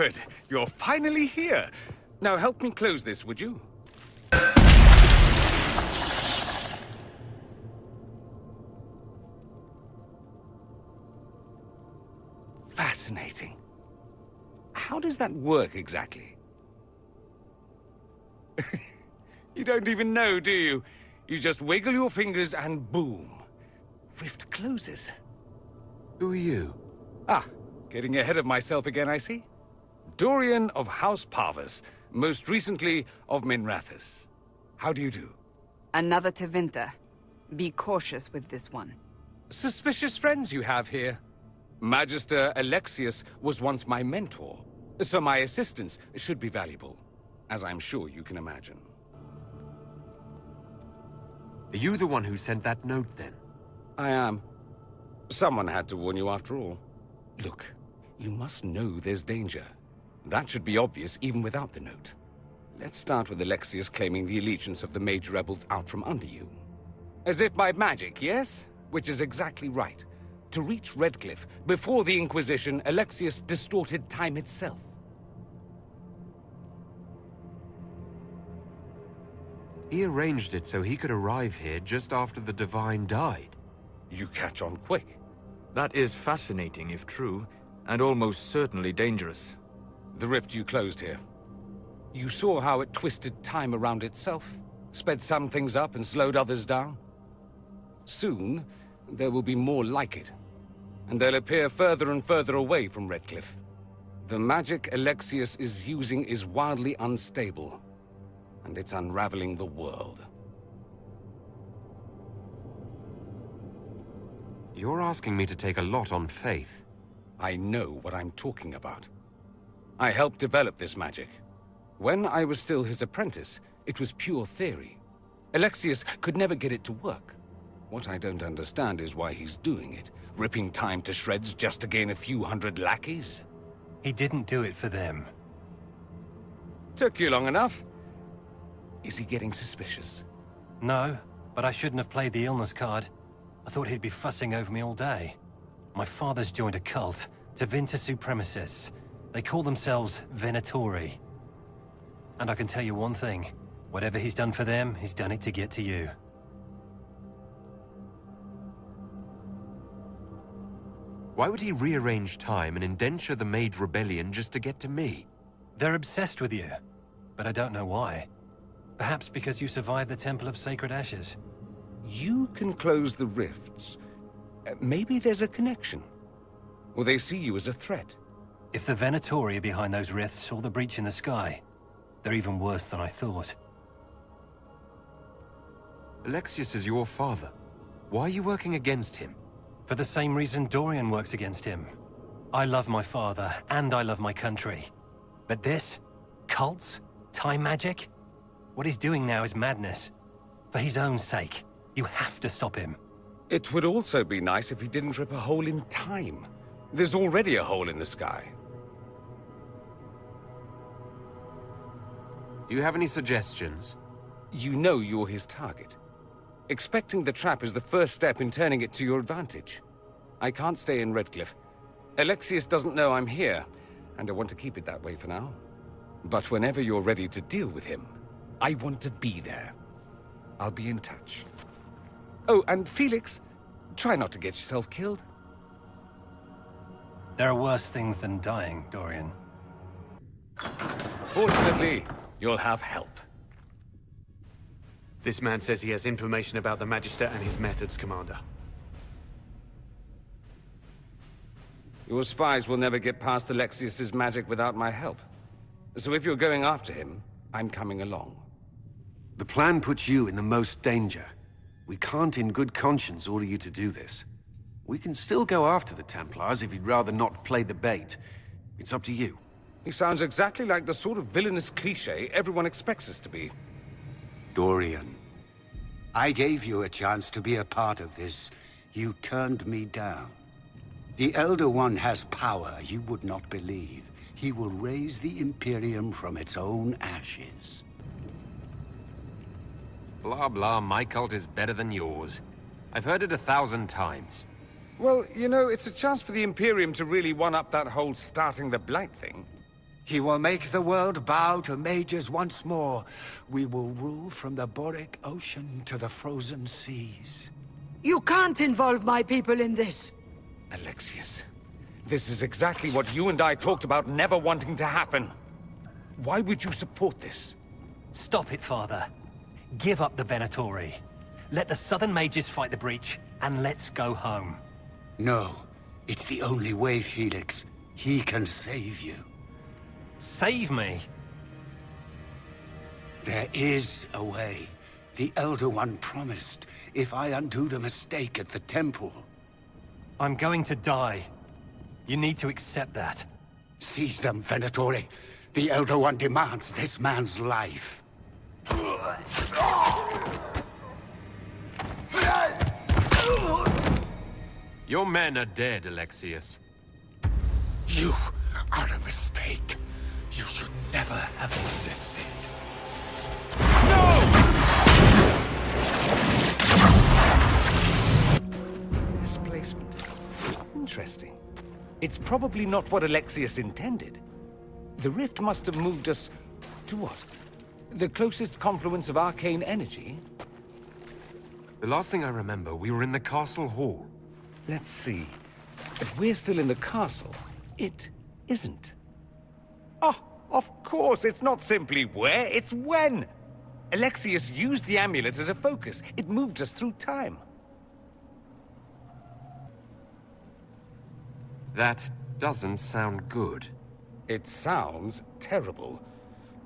Good. You're finally here. Now help me close this, would you? Fascinating. How does that work exactly? You don't even know, do you? You just wiggle your fingers and boom. Rift closes. Who are you? Ah, getting ahead of myself again, I see. Dorian of House Parvus, most recently of Minrathous. How do you do? Another Tevinter. Be cautious with this one. Suspicious friends you have here. Magister Alexius was once my mentor, so my assistance should be valuable, as I'm sure you can imagine. Are you the one who sent that note, then? I am. Someone had to warn you after all. Look, you must know there's danger. That should be obvious even without the note. Let's start with Alexius claiming the allegiance of the mage rebels out from under you. As if by magic, yes? Which is exactly right. To reach Redcliffe, before the Inquisition, Alexius distorted time itself. He arranged it so he could arrive here just after the Divine died. You catch on quick. That is fascinating if true, and almost certainly dangerous. The rift you closed here. You saw how it twisted time around itself, sped some things up and slowed others down. Soon, there will be more like it, and they'll appear further and further away from Redcliffe. The magic Alexius is using is wildly unstable, and it's unraveling the world. You're asking me to take a lot on faith. I know what I'm talking about. I helped develop this magic. When I was still his apprentice, it was pure theory. Alexius could never get it to work. What I don't understand is why he's doing it, ripping time to shreds just to gain a few hundred lackeys. He didn't do it for them. Took you long enough. Is he getting suspicious? No, but I shouldn't have played the illness card. I thought he'd be fussing over me all day. My father's joined a cult, Tevinter Supremacists. They call themselves Venatori. And I can tell you one thing. Whatever he's done for them, he's done it to get to you. Why would he rearrange time and indenture the Mage Rebellion just to get to me? They're obsessed with you, but I don't know why. Perhaps because you survived the Temple of Sacred Ashes. You can close the rifts. Maybe there's a connection. Or they see you as a threat. If the Venatori are behind those rifts or the breach in the sky, they're even worse than I thought. Alexius is your father. Why are you working against him? For the same reason Dorian works against him. I love my father, and I love my country. But this? Cults? Time magic? What he's doing now is madness. For his own sake, you have to stop him. It would also be nice if he didn't rip a hole in time. There's already a hole in the sky. Do you have any suggestions? You know you're his target. Expecting the trap is the first step in turning it to your advantage. I can't stay in Redcliffe. Alexius doesn't know I'm here, and I want to keep it that way for now. But whenever you're ready to deal with him, I want to be there. I'll be in touch. Oh, and Felix, try not to get yourself killed. There are worse things than dying, Dorian. Fortunately, you'll have help. This man says he has information about the Magister and his methods, Commander. Your spies will never get past Alexius's magic without my help. So if you're going after him, I'm coming along. The plan puts you in the most danger. We can't in good conscience order you to do this. We can still go after the Templars if you'd rather not play the bait. It's up to you. He sounds exactly like the sort of villainous cliché everyone expects us to be. Dorian, I gave you a chance to be a part of this. You turned me down. The Elder One has power you would not believe. He will raise the Imperium from its own ashes. Blah blah, my cult is better than yours. I've heard it 1,000 times. Well, you know, it's a chance for the Imperium to really one-up that whole starting the Blight thing. He will make the world bow to mages once more. We will rule from the Boric Ocean to the frozen seas. You can't involve my people in this. Alexius, this is exactly what you and I talked about never wanting to happen. Why would you support this? Stop it, Father. Give up the Venatori. Let the Southern Mages fight the breach, and let's go home. No, it's the only way, Felix. He can save you. Save me? There is a way. The Elder One promised, if I undo the mistake at the temple. I'm going to die. You need to accept that. Seize them, Venatori. The Elder One demands this man's life. Your men are dead, Alexius. You are a mistake. You should never have existed. Displacement. Interesting. It's probably not what Alexius intended. The rift must have moved us to what? The closest confluence of arcane energy? The last thing I remember, we were in the castle hall. Let's see. If we're still in the castle, it isn't. Oh, of course, it's not simply where, it's when! Alexius used the amulet as a focus. It moved us through time. That doesn't sound good. It sounds terrible.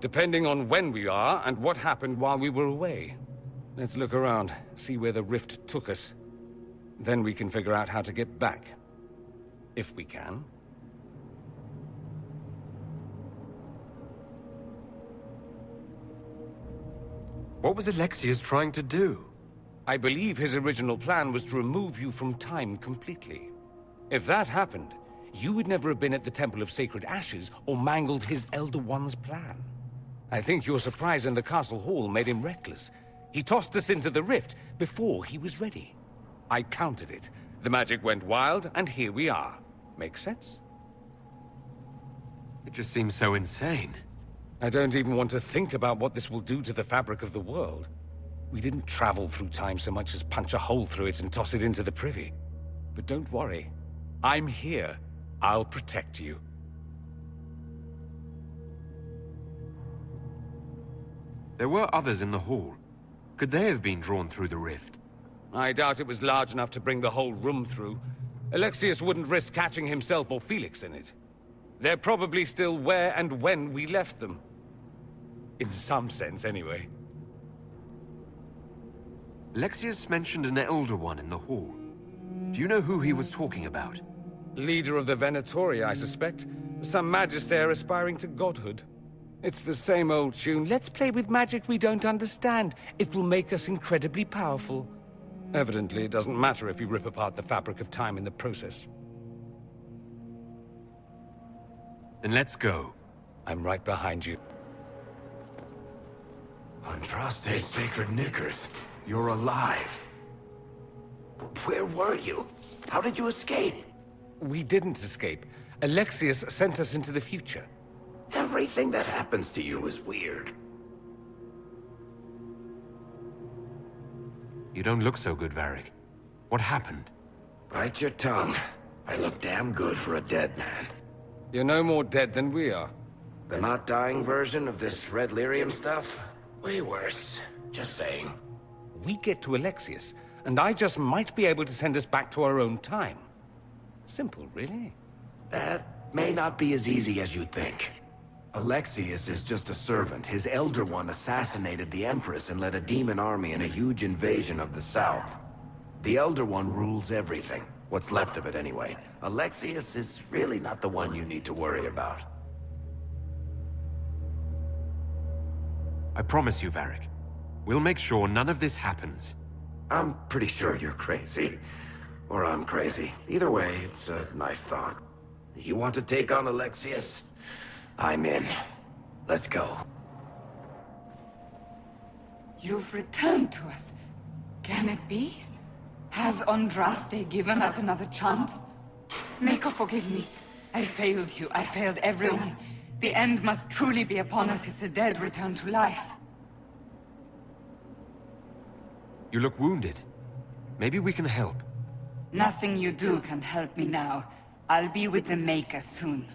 Depending on when we are and what happened while we were away. Let's look around, see where the rift took us. Then we can figure out how to get back. If we can. What was Alexius trying to do? I believe his original plan was to remove you from time completely. If that happened, you would never have been at the Temple of Sacred Ashes or mangled his Elder One's plan. I think your surprise in the castle hall made him reckless. He tossed us into the rift before he was ready. I countered it. The magic went wild, and here we are. Make sense? It just seems so insane. I don't even want to think about what this will do to the fabric of the world. We didn't travel through time so much as punch a hole through it and toss it into the privy. But don't worry. I'm here. I'll protect you. There were others in the hall. Could they have been drawn through the rift? I doubt it was large enough to bring the whole room through. Alexius wouldn't risk catching himself or Felix in it. They're probably still where and when we left them. In some sense, anyway. Alexius mentioned an Elder One in the hall. Do you know who he was talking about? Leader of the Venatori, I suspect. Some magister aspiring to godhood. It's the same old tune. Let's play with magic we don't understand. It will make us incredibly powerful. Evidently, it doesn't matter if you rip apart the fabric of time in the process. Then let's go. I'm right behind you. Andraste Sacred Knickers, you're alive. Where were you? How did you escape? We didn't escape. Alexius sent us into the future. Everything that happens to you is weird. You don't look so good, Varric. What happened? Bite your tongue. I look damn good for a dead man. You're no more dead than we are. The not dying version of this red lyrium stuff? Way worse. Just saying. We get to Alexius, and I just might be able to send us back to our own time. Simple, really. That may not be as easy as you think. Alexius is just a servant. His Elder One assassinated the Empress and led a demon army in a huge invasion of the South. The Elder One rules everything. What's left of it, anyway. Alexius is really not the one you need to worry about. I promise you, Varric. We'll make sure none of this happens. I'm pretty sure you're crazy. Or I'm crazy. Either way, it's a nice thought. You want to take on Alexius? I'm in. Let's go. You've returned to us. Can it be? Has Andraste given us another chance? Make her forgive me. I failed you. I failed everyone. The end must truly be upon us if the dead return to life. You look wounded. Maybe we can help. Nothing you do can help me now. I'll be with the Maker soon.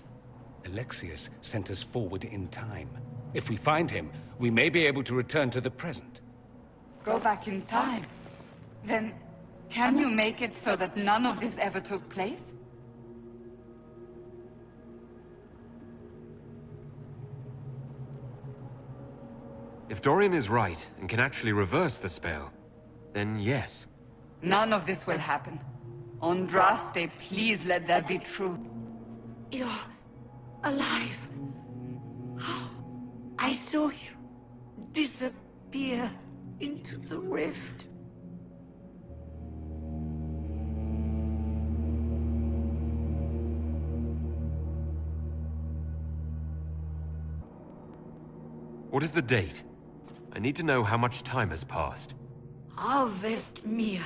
Alexius sent us forward in time. If we find him, we may be able to return to the present. Go back in time? Then, can you make it so that none of this ever took place? If Dorian is right and can actually reverse the spell, then yes. None of this will happen. Andraste, please let that be true. You're alive. How? I saw you disappear into the rift. What is the date? I need to know how much time has passed. Harvest Mir.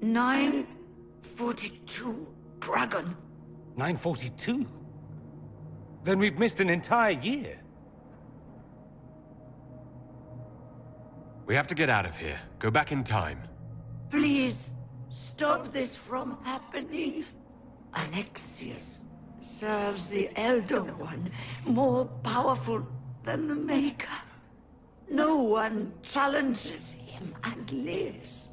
942 Dragon. 942? Then we've missed an entire year. We have to get out of here. Go back in time. Please, stop this from happening. Alexius serves the Elder One, more powerful than the Maker. No one challenges him and lives.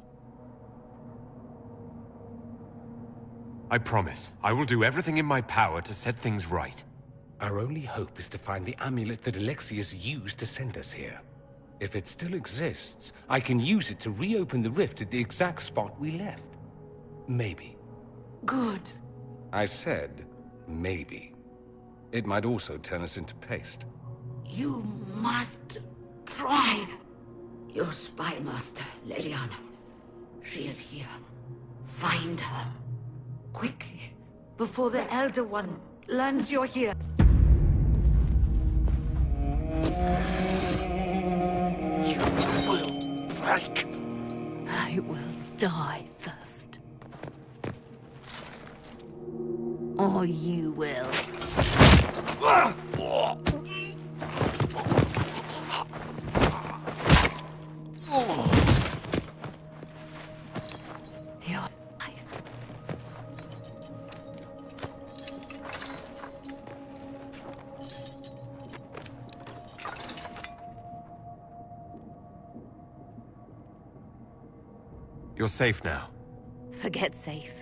I promise. I will do everything in my power to set things right. Our only hope is to find the amulet that Alexius used to send us here. If it still exists, I can use it to reopen the rift at the exact spot we left. Maybe. Good. I said, maybe. It might also turn us into paste. You must try. Your spy master, Leliana. She is here. Find her. Quickly, before the Elder One learns you're here. You will break. I will die first. Or you will. Your life. You're safe now. Forget safe.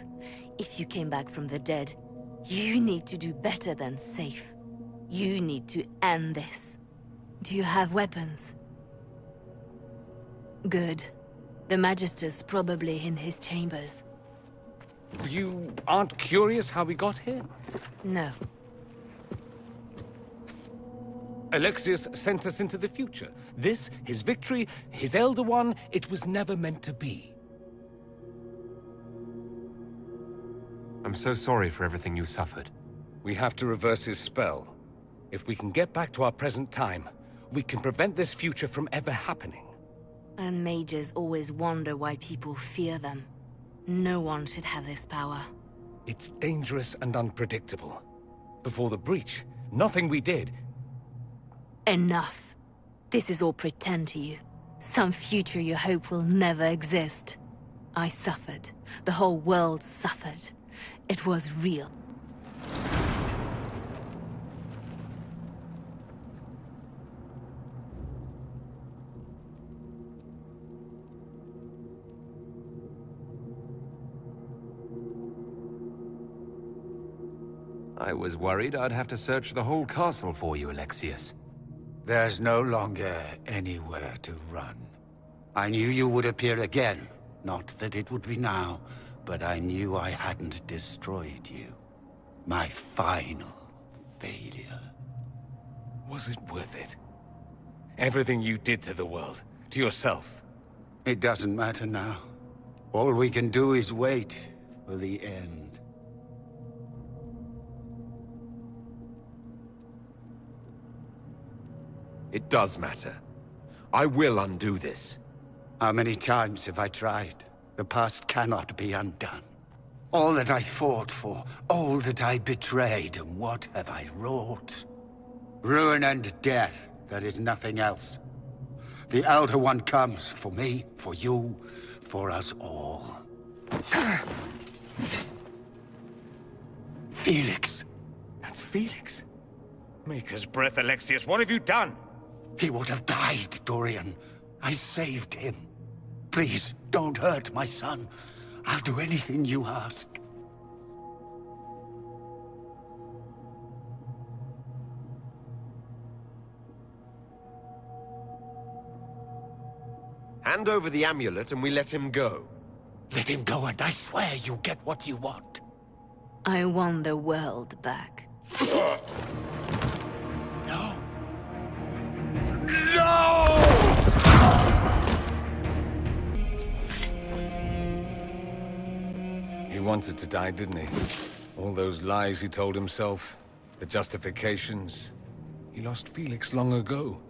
If you came back from the dead, you need to do better than safe. You need to end this. Do you have weapons? Good. The Magister's probably in his chambers. You aren't curious how we got here? No. Alexius sent us into the future. This, his victory, his Elder One, it was never meant to be. I'm so sorry for everything you suffered. We have to reverse his spell. If we can get back to our present time, we can prevent this future from ever happening. And mages always wonder why people fear them. No one should have this power. It's dangerous and unpredictable. Before the breach, nothing we did. Enough. This is all pretend to you. Some future you hope will never exist. I suffered. The whole world suffered. It was real. I was worried I'd have to search the whole castle for you, Alexius. There's no longer anywhere to run. I knew you would appear again. Not that it would be now, but I knew I hadn't destroyed you. My final failure. Was it worth it? Everything you did to the world, to yourself. It doesn't matter now. All we can do is wait for the end. It does matter. I will undo this. How many times have I tried? The past cannot be undone. All that I fought for, all that I betrayed, and what have I wrought? Ruin and death, there is nothing else. The Elder One comes for me, for you, for us all. Felix. That's Felix. Maker's breath, Alexius, what have you done? He would have died, Dorian. I saved him. Please, don't hurt my son. I'll do anything you ask. Hand over the amulet and we let him go. Let him go and I swear you'll get what you want. I want the world back. No. He wanted to die, didn't he? All those lies he told himself, the justifications. He lost Felix long ago.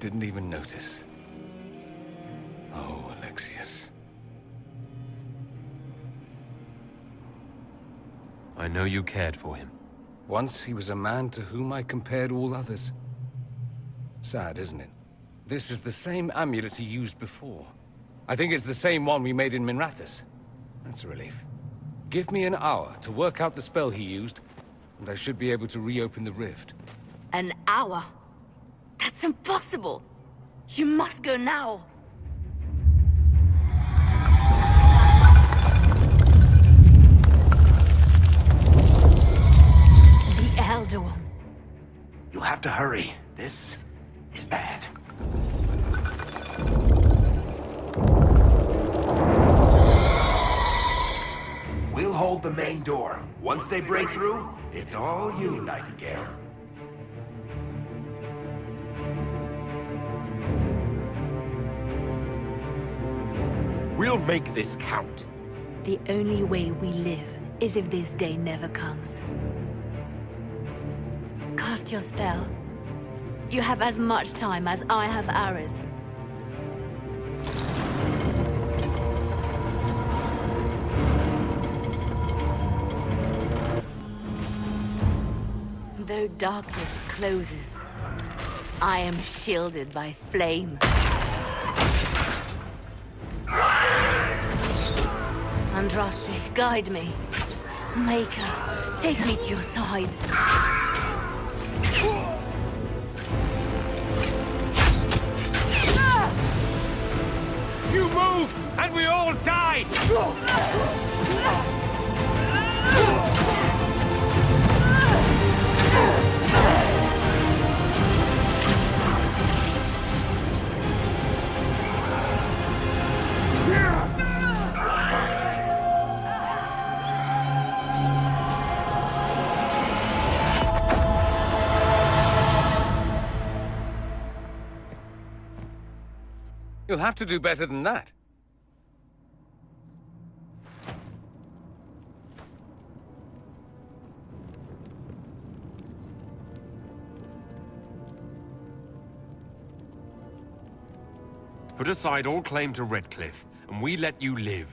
Didn't even notice. Oh, Alexius. I know you cared for him. Once he was a man to whom I compared all others. Sad, isn't it? This is the same amulet he used before. I think it's the same one we made in Minrathous. That's a relief. Give me an hour to work out the spell he used, and I should be able to reopen the rift. An hour? That's impossible! You must go now! The Elder One. You'll have to hurry. This is bad. We'll hold the main door. Once they break through, it's all you, Nightingale. We'll make this count. The only way we live is if this day never comes. Cast your spell. You have as much time as I have hours. Though darkness closes, I am shielded by flame. Andraste, guide me. Maker, take me to your side. You move, and we all die! You'll have to do better than that. Put aside all claim to Redcliffe, and we let you live.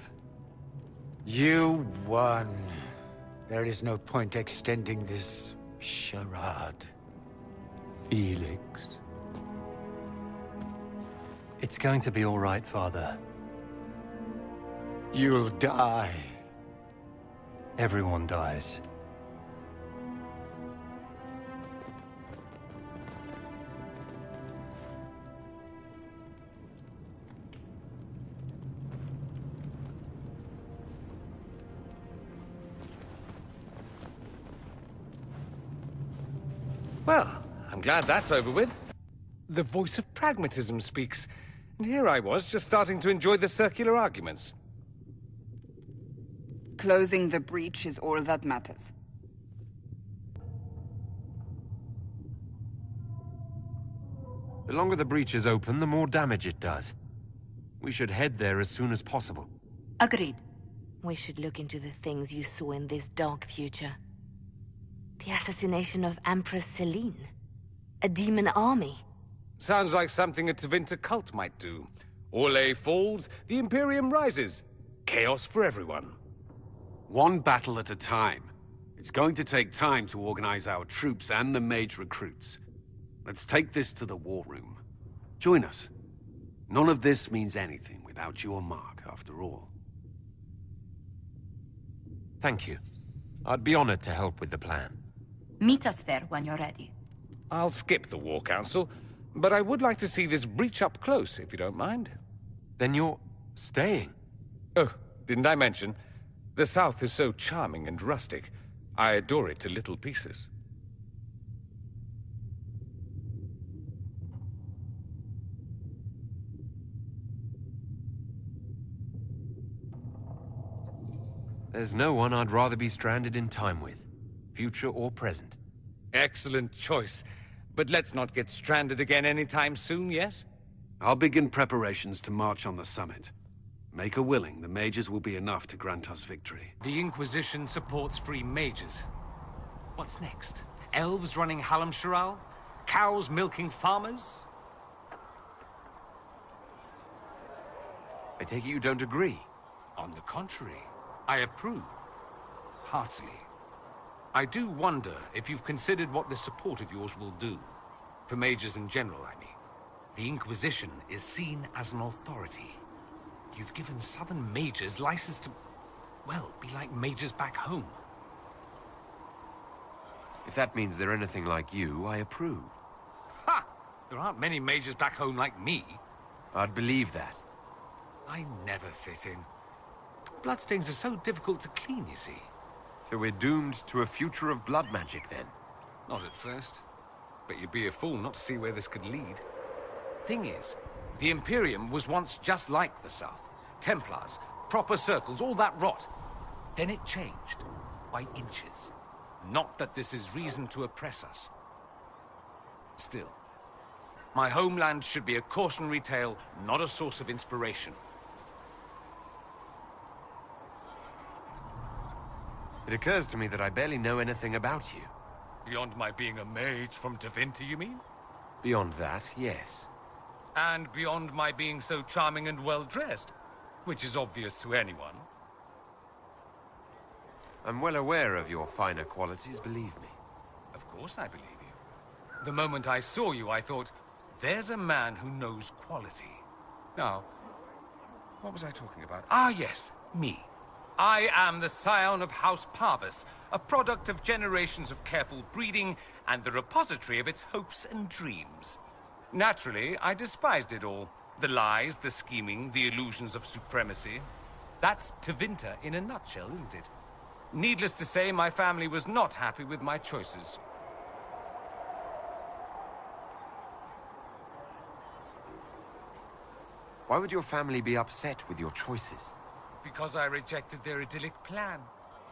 You won. There is no point extending this charade. Felix. It's going to be all right, Father. You'll die. Everyone dies. Well, I'm glad that's over with. The voice of pragmatism speaks. And here I was, just starting to enjoy the circular arguments. Closing the breach is all that matters. The longer the breach is open, the more damage it does. We should head there as soon as possible. Agreed. We should look into the things you saw in this dark future. The assassination of Empress Celine. A demon army. Sounds like something a Tevinter cult might do. Orlais falls, the Imperium rises. Chaos for everyone. One battle at a time. It's going to take time to organize our troops and the mage recruits. Let's take this to the war room. Join us. None of this means anything without your mark, after all. Thank you. I'd be honored to help with the plan. Meet us there when you're ready. I'll skip the War Council, but I would like to see this breach up close, if you don't mind. Then you're staying? Oh, didn't I mention? The South is so charming and rustic. I adore it to little pieces. There's no one I'd rather be stranded in time with, future or present. Excellent choice. But let's not get stranded again anytime soon, yes? I'll begin preparations to march on the summit. Make her willing, the mages will be enough to grant us victory. The Inquisition supports free mages. What's next? Elves running Halam-Sharal? Cows milking farmers? I take it you don't agree? On the contrary, I approve. Heartily. I do wonder if you've considered what this support of yours will do. For mages in general, I mean. The Inquisition is seen as an authority. You've given Southern mages license to, well, be like mages back home. If that means they're anything like you, I approve. Ha! There aren't many mages back home like me. I'd believe that. I never fit in. Bloodstains are so difficult to clean, you see. So we're doomed to a future of blood magic, then? Not at first. But you'd be a fool not to see where this could lead. Thing is, the Imperium was once just like the South. Templars, proper circles, all that rot. Then it changed. By inches. Not that this is reason to oppress us. Still, my homeland should be a cautionary tale, not a source of inspiration. It occurs to me that I barely know anything about you. Beyond my being a mage from Tevinter, you mean? Beyond that, yes. And beyond my being so charming and well-dressed, which is obvious to anyone. I'm well aware of your finer qualities, believe me. Of course I believe you. The moment I saw you, I thought, there's a man who knows quality. Now, what was I talking about? Ah, yes, me. I am the scion of House Parvis, a product of generations of careful breeding and the repository of its hopes and dreams. Naturally, I despised it all. The lies, the scheming, the illusions of supremacy. That's Tevinter in a nutshell, isn't it? Needless to say, my family was not happy with my choices. Why would your family be upset with your choices? Because I rejected their idyllic plan.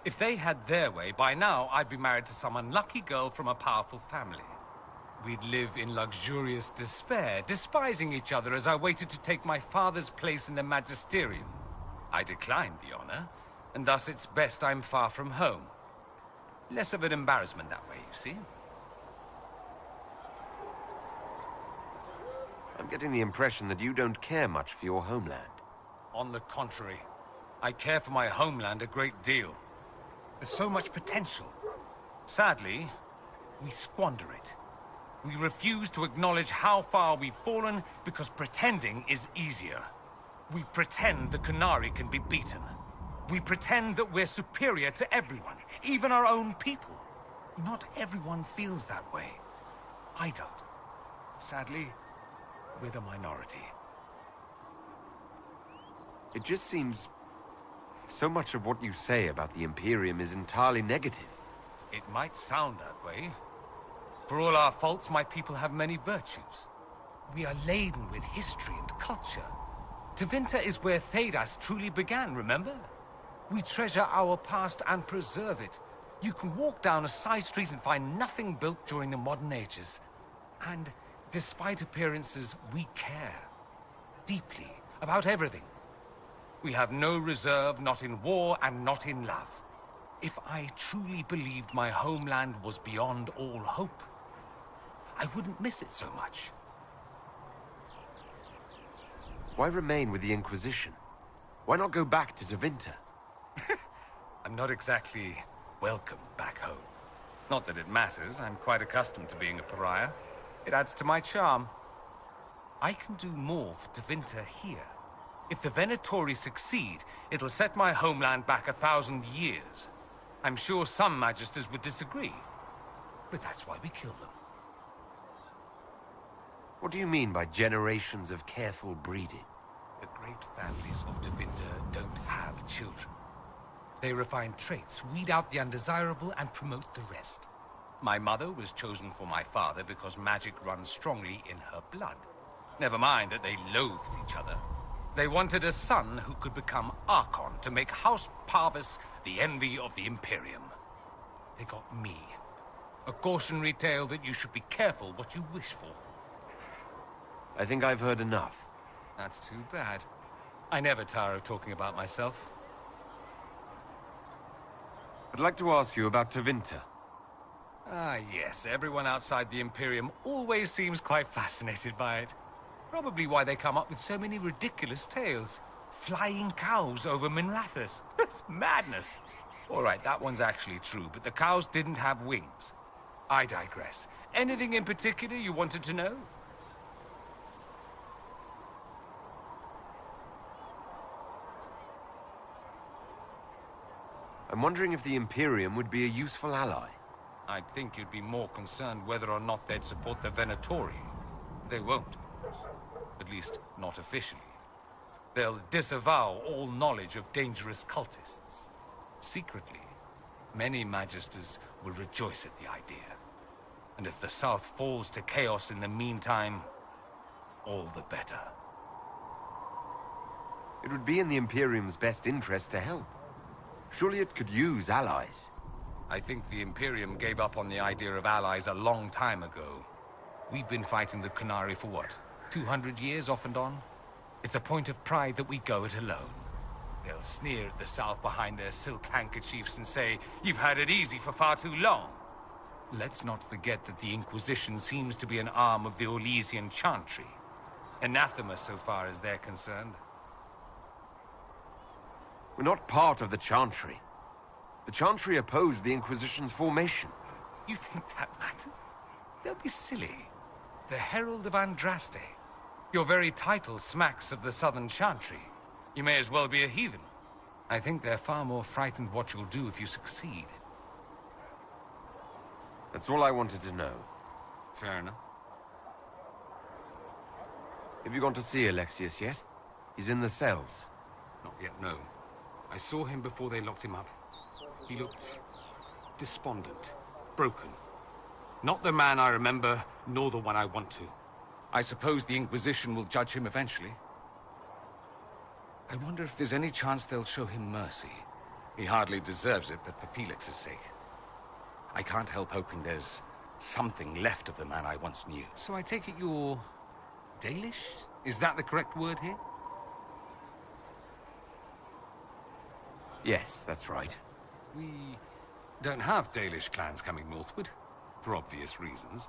If they had their way, by now I'd be married to some unlucky girl from a powerful family. We'd live in luxurious despair, despising each other as I waited to take my father's place in the magisterium. I declined the honor, and thus it's best I'm far from home. Less of an embarrassment that way, you see? I'm getting the impression that you don't care much for your homeland. On the contrary, I care for my homeland a great deal. There's so much potential. Sadly, we squander it. We refuse to acknowledge how far we've fallen because pretending is easier. We pretend the Qunari can be beaten. We pretend that we're superior to everyone, even our own people. Not everyone feels that way. I don't. Sadly, we're the minority. It just seems... so much of what you say about the Imperium is entirely negative. It might sound that way. For all our faults, my people have many virtues. We are laden with history and culture. Tevinter is where Todas truly began, remember? We treasure our past and preserve it. You can walk down a side street and find nothing built during the modern ages. And despite appearances, we care. Deeply. About everything. We have no reserve, not in war and not in love. If I truly believed my homeland was beyond all hope, I wouldn't miss it so much. Why remain with the Inquisition? Why not go back to Tevinter? I'm not exactly welcome back home. Not that it matters, I'm quite accustomed to being a pariah. It adds to my charm. I can do more for Tevinter here. If the Venatori succeed, it'll set my homeland back 1,000 years. I'm sure some Magisters would disagree, but that's why we kill them. What do you mean by generations of careful breeding? The great families of Tevinter don't have children. They refine traits, weed out the undesirable, and promote the rest. My mother was chosen for my father because magic runs strongly in her blood. Never mind that they loathed each other. They wanted a son who could become Archon to make House Parvis the envy of the Imperium. They got me. A cautionary tale that you should be careful what you wish for. I think I've heard enough. That's too bad. I never tire of talking about myself. I'd like to ask you about Tevinter. Ah, yes. Everyone outside the Imperium always seems quite fascinated by it. Probably why they come up with so many ridiculous tales. Flying cows over Minrathous. That's madness. All right, that one's actually true, but the cows didn't have wings. I digress. Anything in particular you wanted to know? I'm wondering if the Imperium would be a useful ally. I'd think you'd be more concerned whether or not they'd support the Venatori. They won't, of course. At least, not officially. They'll disavow all knowledge of dangerous cultists. Secretly, many Magisters will rejoice at the idea. And if the South falls to chaos in the meantime, all the better. It would be in the Imperium's best interest to help. Surely it could use allies. I think the Imperium gave up on the idea of allies a long time ago. We've been fighting the Qunari for what? 200 years off and on? It's a point of pride that we go it alone. They'll sneer at the South behind their silk handkerchiefs and say, "You've had it easy for far too long." Let's not forget that the Inquisition seems to be an arm of the Orlesian Chantry. Anathema so far as they're concerned. We're not part of the Chantry. The Chantry opposed the Inquisition's formation. You think that matters? Don't be silly. The Herald of Andraste. Your very title smacks of the Southern Chantry. You may as well be a heathen. I think they're far more frightened what you'll do if you succeed. That's all I wanted to know. Fair enough. Have you gone to see Alexius yet? He's in the cells. Not yet, no. I saw him before they locked him up. He looked despondent, broken. Not the man I remember, nor the one I want to. I suppose the Inquisition will judge him eventually. I wonder if there's any chance they'll show him mercy. He hardly deserves it, but for Felix's sake. I can't help hoping there's something left of the man I once knew. So I take it you're Dalish? Is that the correct word here? Yes, that's right. We don't have Dalish clans coming northward, for obvious reasons.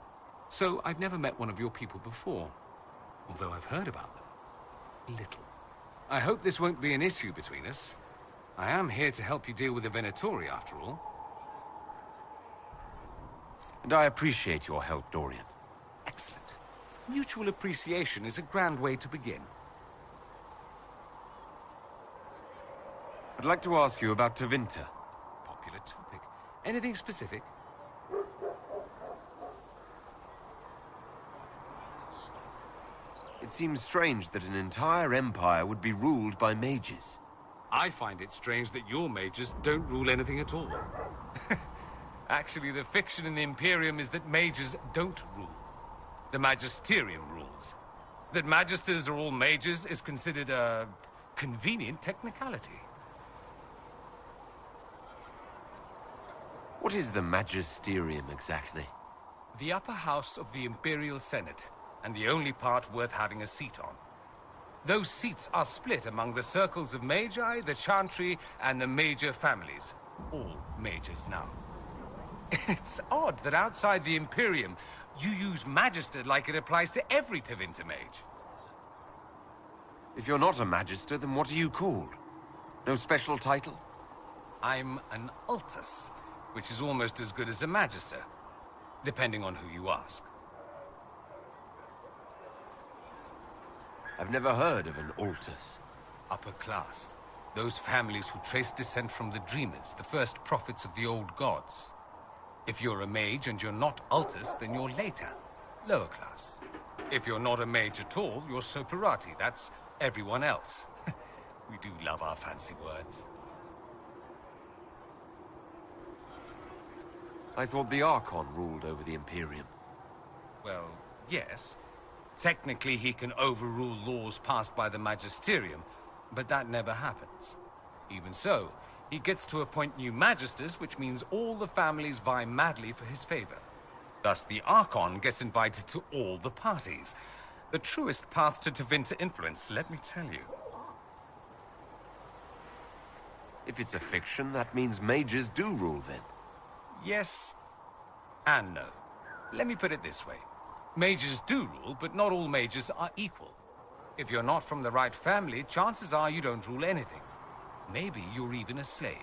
So I've never met one of your people before, although I've heard about them. Little. I hope this won't be an issue between us. I am here to help you deal with the Venatori, after all. And I appreciate your help, Dorian. Excellent. Mutual appreciation is a grand way to begin. I'd like to ask you about Tevinter. Popular topic. Anything specific? It seems strange that an entire empire would be ruled by mages. I find it strange that your mages don't rule anything at all. Actually, the fiction in the Imperium is that mages don't rule. The Magisterium rules. That Magisters are all mages is considered a convenient technicality. What is the Magisterium exactly? The upper house of the Imperial Senate, and the only part worth having a seat on. Those seats are split among the circles of Magi, the Chantry, and the major families. All mages now. It's odd that outside the Imperium, you use Magister like it applies to every Tevinter mage. If you're not a Magister, then what are you called? No special title? I'm an Altus. which is almost as good as a Magister, depending on who you ask. I've never heard of an Altus. Upper class. Those families who trace descent from the Dreamers, the first prophets of the old gods. If you're a mage and you're not Altus, then you're later. Lower class. If you're not a mage at all, you're Soperati. That's everyone else. We do love our fancy words. I thought the Archon ruled over the Imperium. Well, yes. Technically, he can overrule laws passed by the Magisterium, but that never happens. Even so, he gets to appoint new Magisters, which means all the families vie madly for his favor. Thus, the Archon gets invited to all the parties. The truest path to Tevinter influence, let me tell you. If it's a fiction, that means mages do rule then. Yes and no. Let me put it this way. Mages do rule, but not all mages are equal. If you're not from the right family, chances are you don't rule anything. Maybe you're even a slave.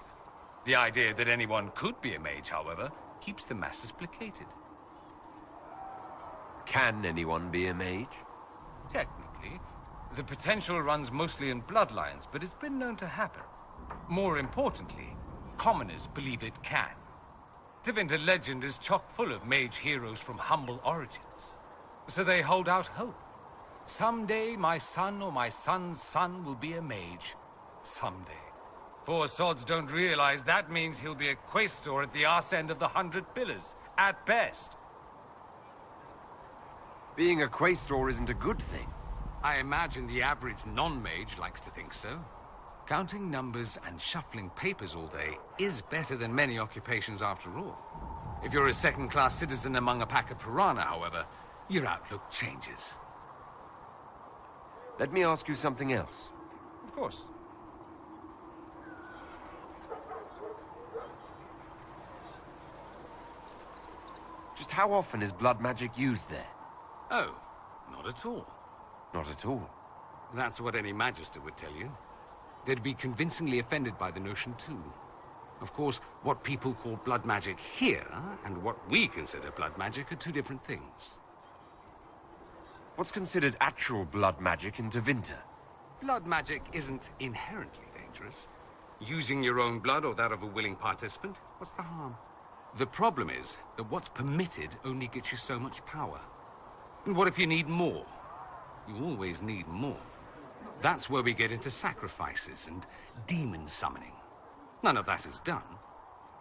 The idea that anyone could be a mage, however, keeps the masses placated. Can anyone be a mage? Technically. The potential runs mostly in bloodlines, but it's been known to happen. More importantly, commoners believe it can. Tevinter legend is chock full of mage heroes from humble origins. So they hold out hope. Someday my son or my son's son will be a mage. Someday. Poor sods don't realize that means he'll be a quaestor at the arse end of the 100 Pillars, at best. Being a quaestor isn't a good thing. I imagine the average non-mage likes to think so. Counting numbers and shuffling papers all day is better than many occupations after all. If you're a second-class citizen among a pack of piranha, however, your outlook changes. Let me ask you something else. Of course. Just how often is blood magic used there? Oh, not at all. Not at all. That's what any Magister would tell you. They'd be convincingly offended by the notion, too. Of course, what people call blood magic here, and what we consider blood magic, are two different things. What's considered actual blood magic in Tevinter? Blood magic isn't inherently dangerous. Using your own blood or that of a willing participant, what's the harm? The problem is that what's permitted only gets you so much power. And what if you need more? You always need more. That's where we get into sacrifices and demon summoning. None of that is done.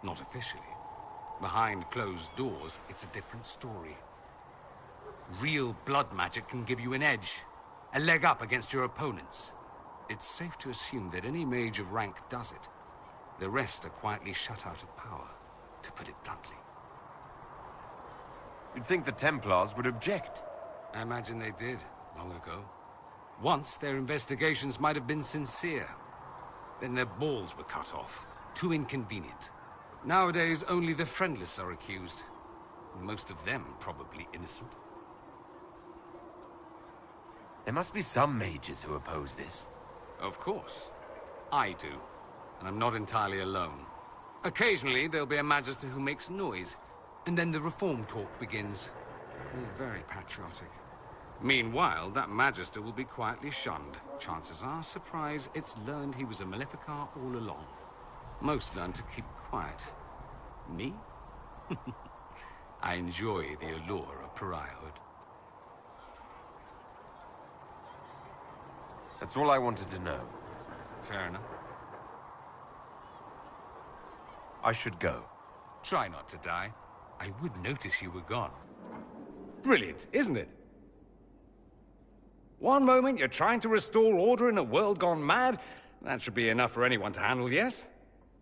Not officially. Behind closed doors, it's a different story. Real blood magic can give you an edge, a leg up against your opponents. It's safe to assume that any mage of rank does it. The rest are quietly shut out of power, to put it bluntly. You'd think the Templars would object. I imagine they did, long ago. Once, their investigations might have been sincere. Then their balls were cut off. Too inconvenient. Nowadays, only the friendless are accused. Most of them probably innocent. There must be some mages who oppose this. Of course. I do. And I'm not entirely alone. Occasionally, there'll be a Magister who makes noise, and then the reform talk begins. All very patriotic. Meanwhile, that Magister will be quietly shunned. Chances are, surprise, it's learned he was a Maleficar all along. Most learn to keep quiet. Me? I enjoy the allure of pariahhood. That's all I wanted to know. Fair enough. I should go. Try not to die. I would notice you were gone. Brilliant, isn't it? One moment you're trying to restore order in a world gone mad. That should be enough for anyone to handle, yes?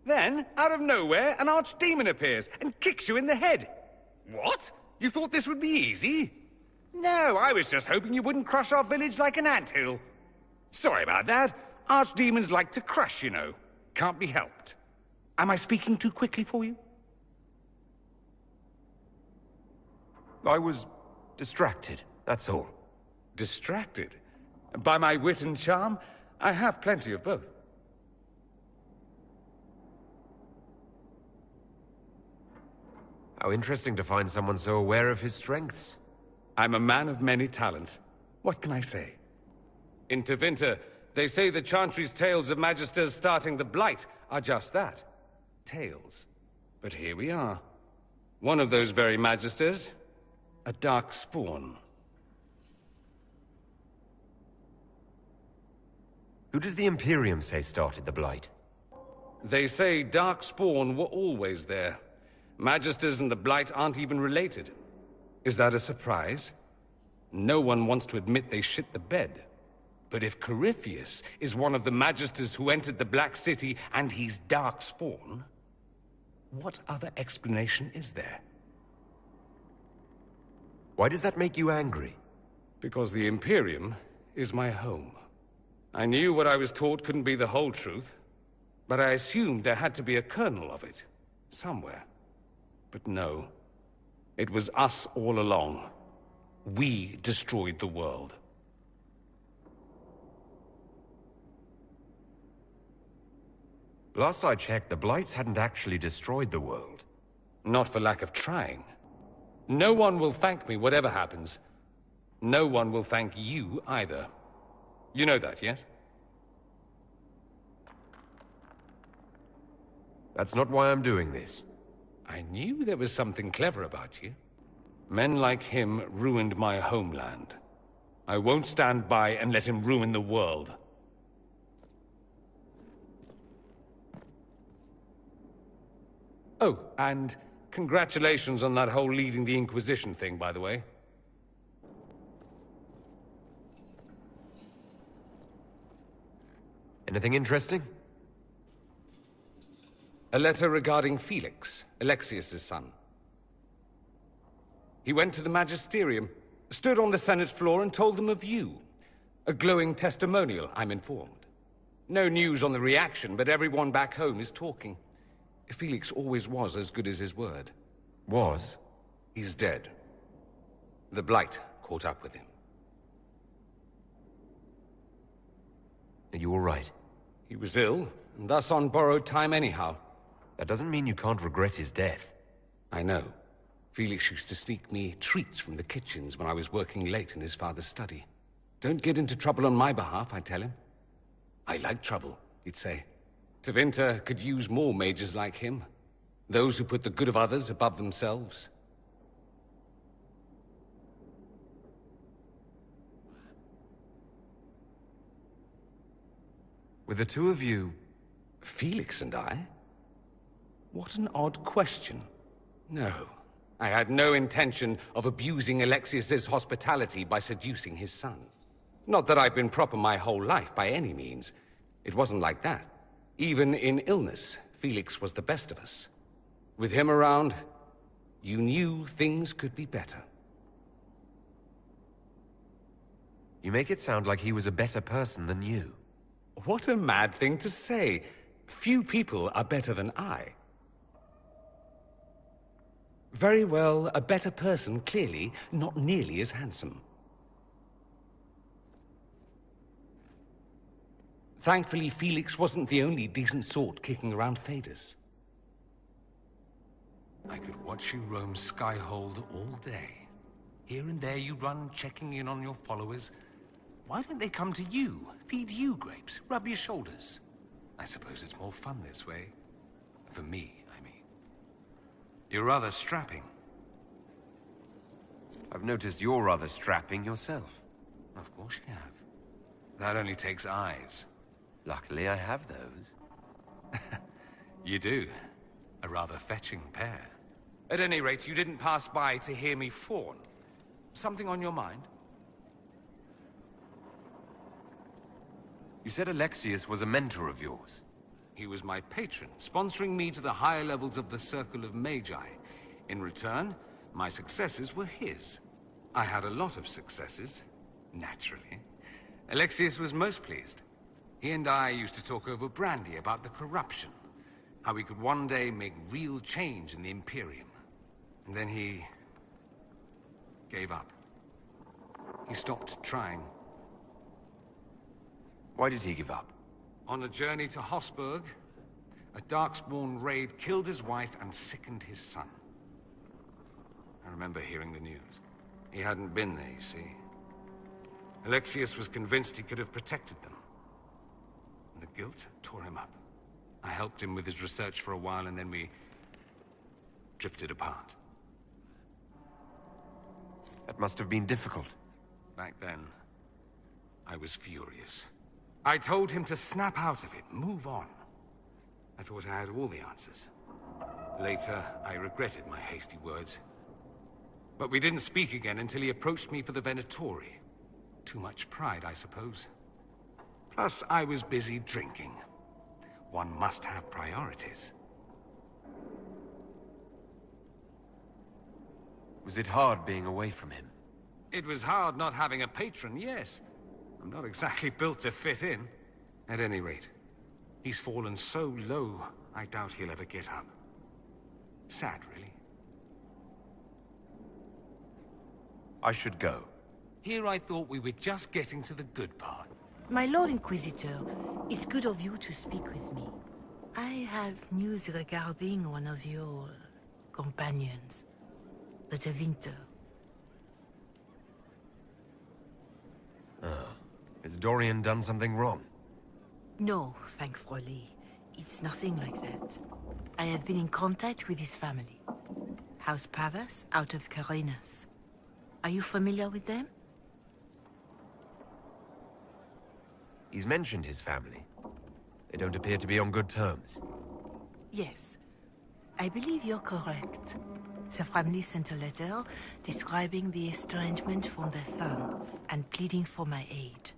Then, out of nowhere, an archdemon appears and kicks you in the head. What? You thought this would be easy? No, I was just hoping you wouldn't crush our village like an anthill. Sorry about that. Archdemons like to crush, you know. Can't be helped. Am I speaking too quickly for you? I was distracted, that's all. Distracted? By my wit and charm? I have plenty of both. How interesting to find someone so aware of his strengths. I'm a man of many talents. What can I say? In Tevinter, they say the Chantry's tales of Magisters starting the Blight are just that. Tales. But here we are. One of those very Magisters. A dark spawn. Who does the Imperium say started the Blight? They say dark spawn were always there. Magisters and the Blight aren't even related. Is that a surprise? No one wants to admit they shit the bed. But if Corypheus is one of the Magisters who entered the Black City and he's dark spawn, what other explanation is there? Why does that make you angry? Because the Imperium is my home. I knew what I was taught couldn't be the whole truth, but I assumed there had to be a kernel of it, somewhere. But no, it was us all along. We destroyed the world. Last I checked, the Blights hadn't actually destroyed the world. Not for lack of trying. No one will thank me, whatever happens. No one will thank you either. You know that, yes? That's not why I'm doing this. I knew there was something clever about you. Men like him ruined my homeland. I won't stand by and let him ruin the world. Oh, and congratulations on that whole leading the Inquisition thing, by the way. Anything interesting? A letter regarding Felix, Alexius's son. He went to the Magisterium, stood on the Senate floor and told them of you. A glowing testimonial, I'm informed. No news on the reaction, but everyone back home is talking. Felix always was as good as his word. Was? He's dead. The Blight caught up with him. Are you all right? He was ill, and thus on borrowed time anyhow. That doesn't mean you can't regret his death. I know. Felix used to sneak me treats from the kitchens when I was working late in his father's study. Don't get into trouble on my behalf, I tell him. I like trouble, he'd say. Tevinter could use more mages like him. Those who put the good of others above themselves. With the two of you... Felix and I? What an odd question. No, I had no intention of abusing Alexius's hospitality by seducing his son. Not that I've been proper my whole life, by any means. It wasn't like that. Even in illness, Felix was the best of us. With him around, you knew things could be better. You make it sound like he was a better person than you. What a mad thing to say. Few people are better than I. Very well, a better person, clearly, not nearly as handsome. Thankfully, Felix wasn't the only decent sort kicking around Thedas. I could watch you roam Skyhold all day. Here and there you run, checking in on your followers. Why don't they come to you, feed you grapes, rub your shoulders? I suppose it's more fun this way. For me, I mean. You're rather strapping. I've noticed you're rather strapping yourself. Of course you have. That only takes eyes. Luckily, I have those. You do. A rather fetching pair. At any rate, you didn't pass by to hear me fawn. Something on your mind? You said Alexius was a mentor of yours. He was my patron, sponsoring me to the higher levels of the Circle of Magi. In return, my successes were his. I had a lot of successes, naturally. Alexius was most pleased. He and I used to talk over brandy about the corruption, how we could one day make real change in the Imperium. And then he gave up. He stopped trying. Why did he give up? On a journey to Hossberg, a Darkspawn raid killed his wife and sickened his son. I remember hearing the news. He hadn't been there, you see. Alexius was convinced he could have protected them. And the guilt tore him up. I helped him with his research for a while, and then we drifted apart. That must have been difficult. Back then, I was furious. I told him to snap out of it, move on. I thought I had all the answers. Later, I regretted my hasty words. But we didn't speak again until he approached me for the Venatori. Too much pride, I suppose. Plus, I was busy drinking. One must have priorities. Was it hard being away from him? It was hard not having a patron, yes. I'm not exactly built to fit in. At any rate, he's fallen so low, I doubt he'll ever get up. Sad, really. I should go. Here I thought we were just getting to the good part. My Lord Inquisitor, it's good of you to speak with me. I have news regarding one of your companions, the Tevinter. Has Dorian done something wrong? No, thankfully. It's nothing like that. I have been in contact with his family. House Pavas, out of Carenas. Are you familiar with them? He's mentioned his family. They don't appear to be on good terms. Yes. I believe you're correct. The family sent a letter describing the estrangement from their son and pleading for my aid.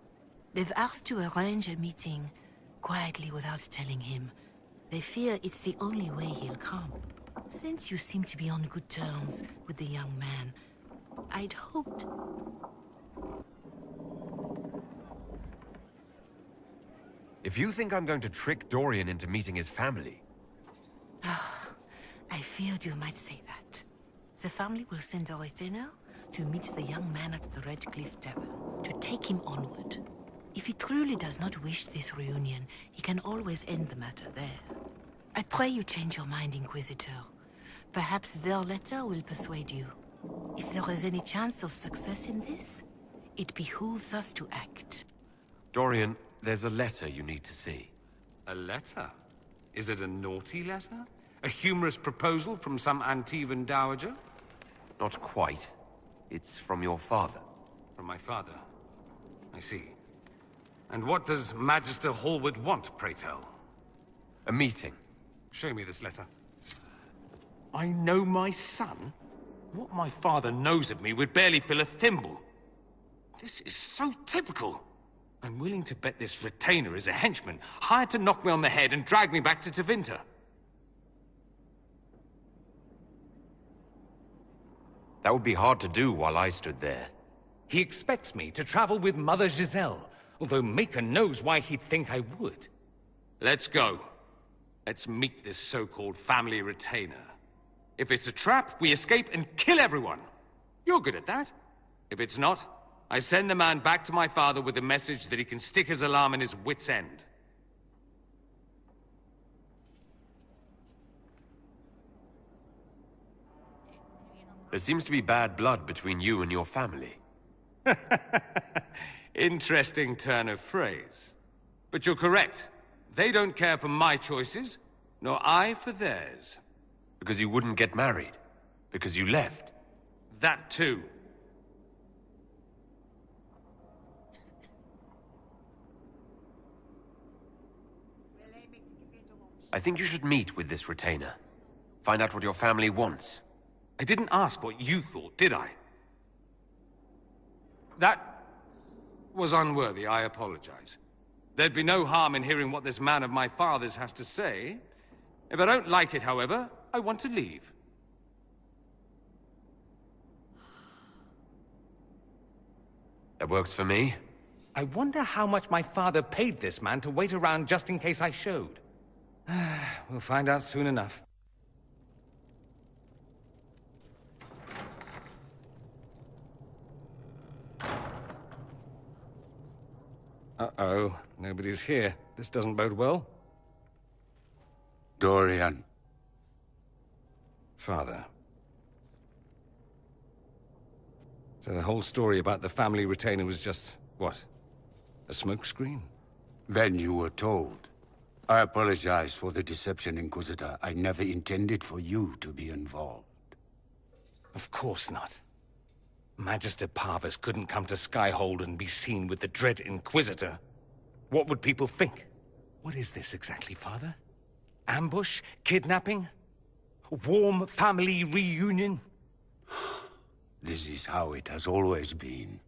They've asked to arrange a meeting quietly without telling him. They fear it's the only way he'll come. Since you seem to be on good terms with the young man, I'd hoped... If you think I'm going to trick Dorian into meeting his family... I feared you might say that. The family will send a retainer to meet the young man at the Red Cliff Tavern, to take him onward. If he truly does not wish this reunion, he can always end the matter there. I pray you change your mind, Inquisitor. Perhaps their letter will persuade you. If there is any chance of success in this, it behooves us to act. Dorian, there's a letter you need to see. A letter? Is it a naughty letter? A humorous proposal from some Antivan dowager? Not quite. It's from your father. From my father? I see. And what does Magister Hallward want, pray tell? A meeting. Show me this letter. I know my son? What my father knows of me would barely fill a thimble. This is so typical. I'm willing to bet this retainer is a henchman, hired to knock me on the head and drag me back to Tevinter. That would be hard to do while I stood there. He expects me to travel with Mother Giselle, although Maker knows why he'd think I would. Let's go. Let's meet this so-called family retainer. If it's a trap, we escape and kill everyone. You're good at that. If it's not, I send the man back to my father with a message that he can stick his alarm in his wit's end. There seems to be bad blood between you and your family. Interesting turn of phrase. But you're correct. They don't care for my choices, nor I for theirs. Because you wouldn't get married. Because you left. That too. I think you should meet with this retainer. Find out what your family wants. I didn't ask what you thought, did I? That was unworthy, I apologize. There'd be no harm in hearing what this man of my father's has to say. If I don't like it, however, I want to leave. That works for me. I wonder how much my father paid this man to wait around just in case I showed. We'll find out soon enough. Uh-oh, nobody's here. This doesn't bode well. Dorian. Father. So the whole story about the family retainer was just, what? A smokescreen? Then you were told. I apologize for the deception, Inquisitor. I never intended for you to be involved. Of course not. Magister Parvus couldn't come to Skyhold and be seen with the dread Inquisitor. What would people think? What is this exactly, Father? Ambush? Kidnapping? Warm family reunion? This is how it has always been.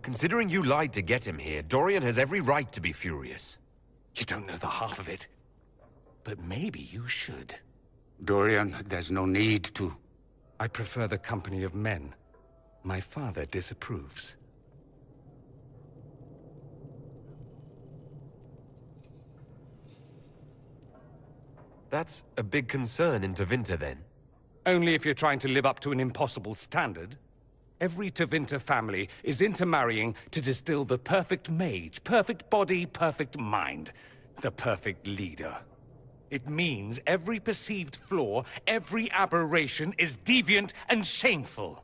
Considering you lied to get him here, Dorian has every right to be furious. You don't know the half of it. But maybe you should. Dorian, there's no need to. I prefer the company of men. My father disapproves. That's a big concern in Tevinter, then. Only if you're trying to live up to an impossible standard. Every Tevinter family is intermarrying to distill the perfect mage, perfect body, perfect mind, the perfect leader. It means every perceived flaw, every aberration is deviant and shameful.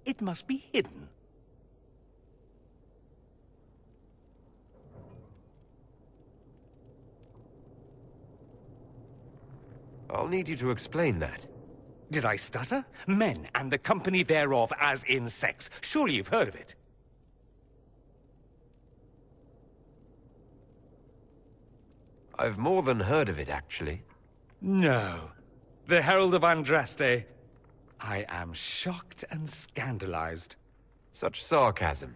It must be hidden. I'll need you to explain that. Did I stutter? Men and the company thereof as in sex. Surely you've heard of it. I've more than heard of it, actually. No. The Herald of Andraste. I am shocked and scandalized. Such sarcasm.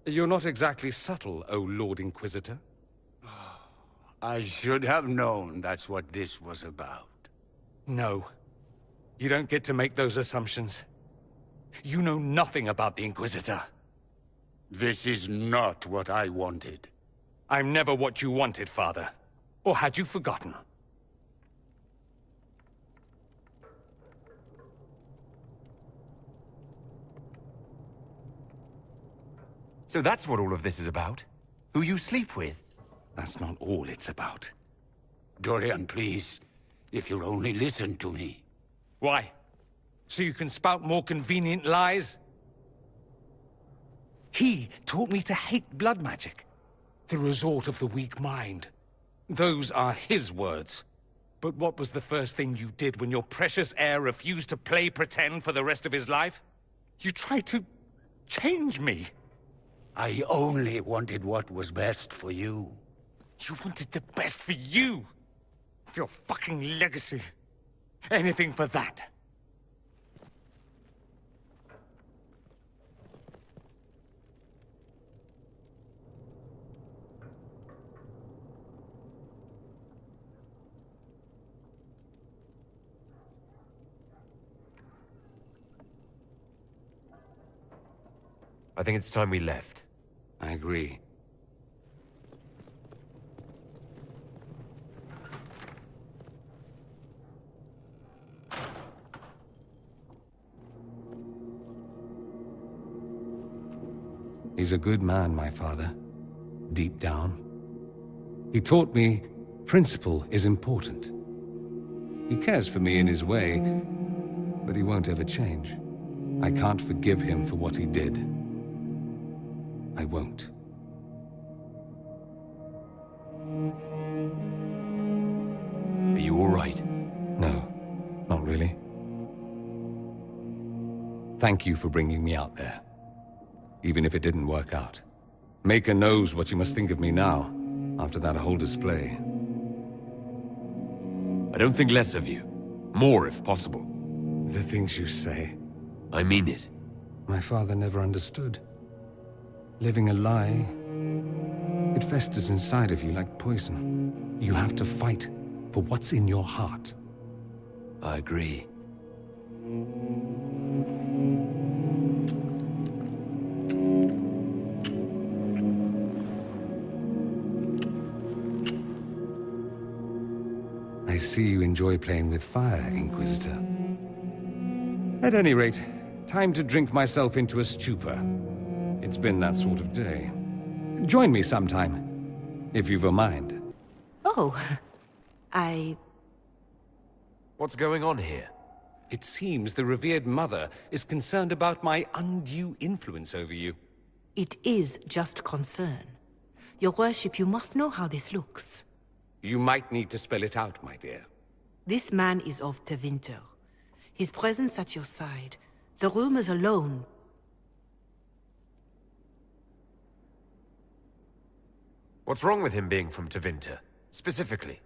You're not exactly subtle, O Lord Inquisitor. I should have known that's what this was about. No. You don't get to make those assumptions. You know nothing about the Inquisitor. This is not what I wanted. I'm never what you wanted, Father. Or had you forgotten? So that's what all of this is about? Who you sleep with? That's not all it's about. Dorian, please. If you'll only listen to me. Why? So you can spout more convenient lies? He taught me to hate blood magic. The resort of the weak mind. Those are his words. But what was the first thing you did when your precious heir refused to play pretend for the rest of his life? You tried to change me. I only wanted what was best for you. You wanted the best for you. For your fucking legacy. Anything for that. I think it's time we left. I agree. He's a good man, my father. Deep down. He taught me principle is important. He cares for me in his way, but he won't ever change. I can't forgive him for what he did. I won't. Are you all right? No, not really. Thank you for bringing me out there. Even if it didn't work out. Maker knows what you must think of me now, after that whole display. I don't think less of you. More, if possible. The things you say. I mean it. My father never understood. Living a lie, it festers inside of you like poison. You have to fight for what's in your heart. I agree. I see you enjoy playing with fire, Inquisitor. At any rate, time to drink myself into a stupor. It's been that sort of day. Join me sometime, if you've a mind. Oh, What's going on here? It seems the revered mother is concerned about my undue influence over you. It is just concern. Your worship, you must know how this looks. You might need to spell it out, my dear. This man is of Tevinter. His presence at your side, the rumors alone. What's wrong with him being from Tevinter, specifically?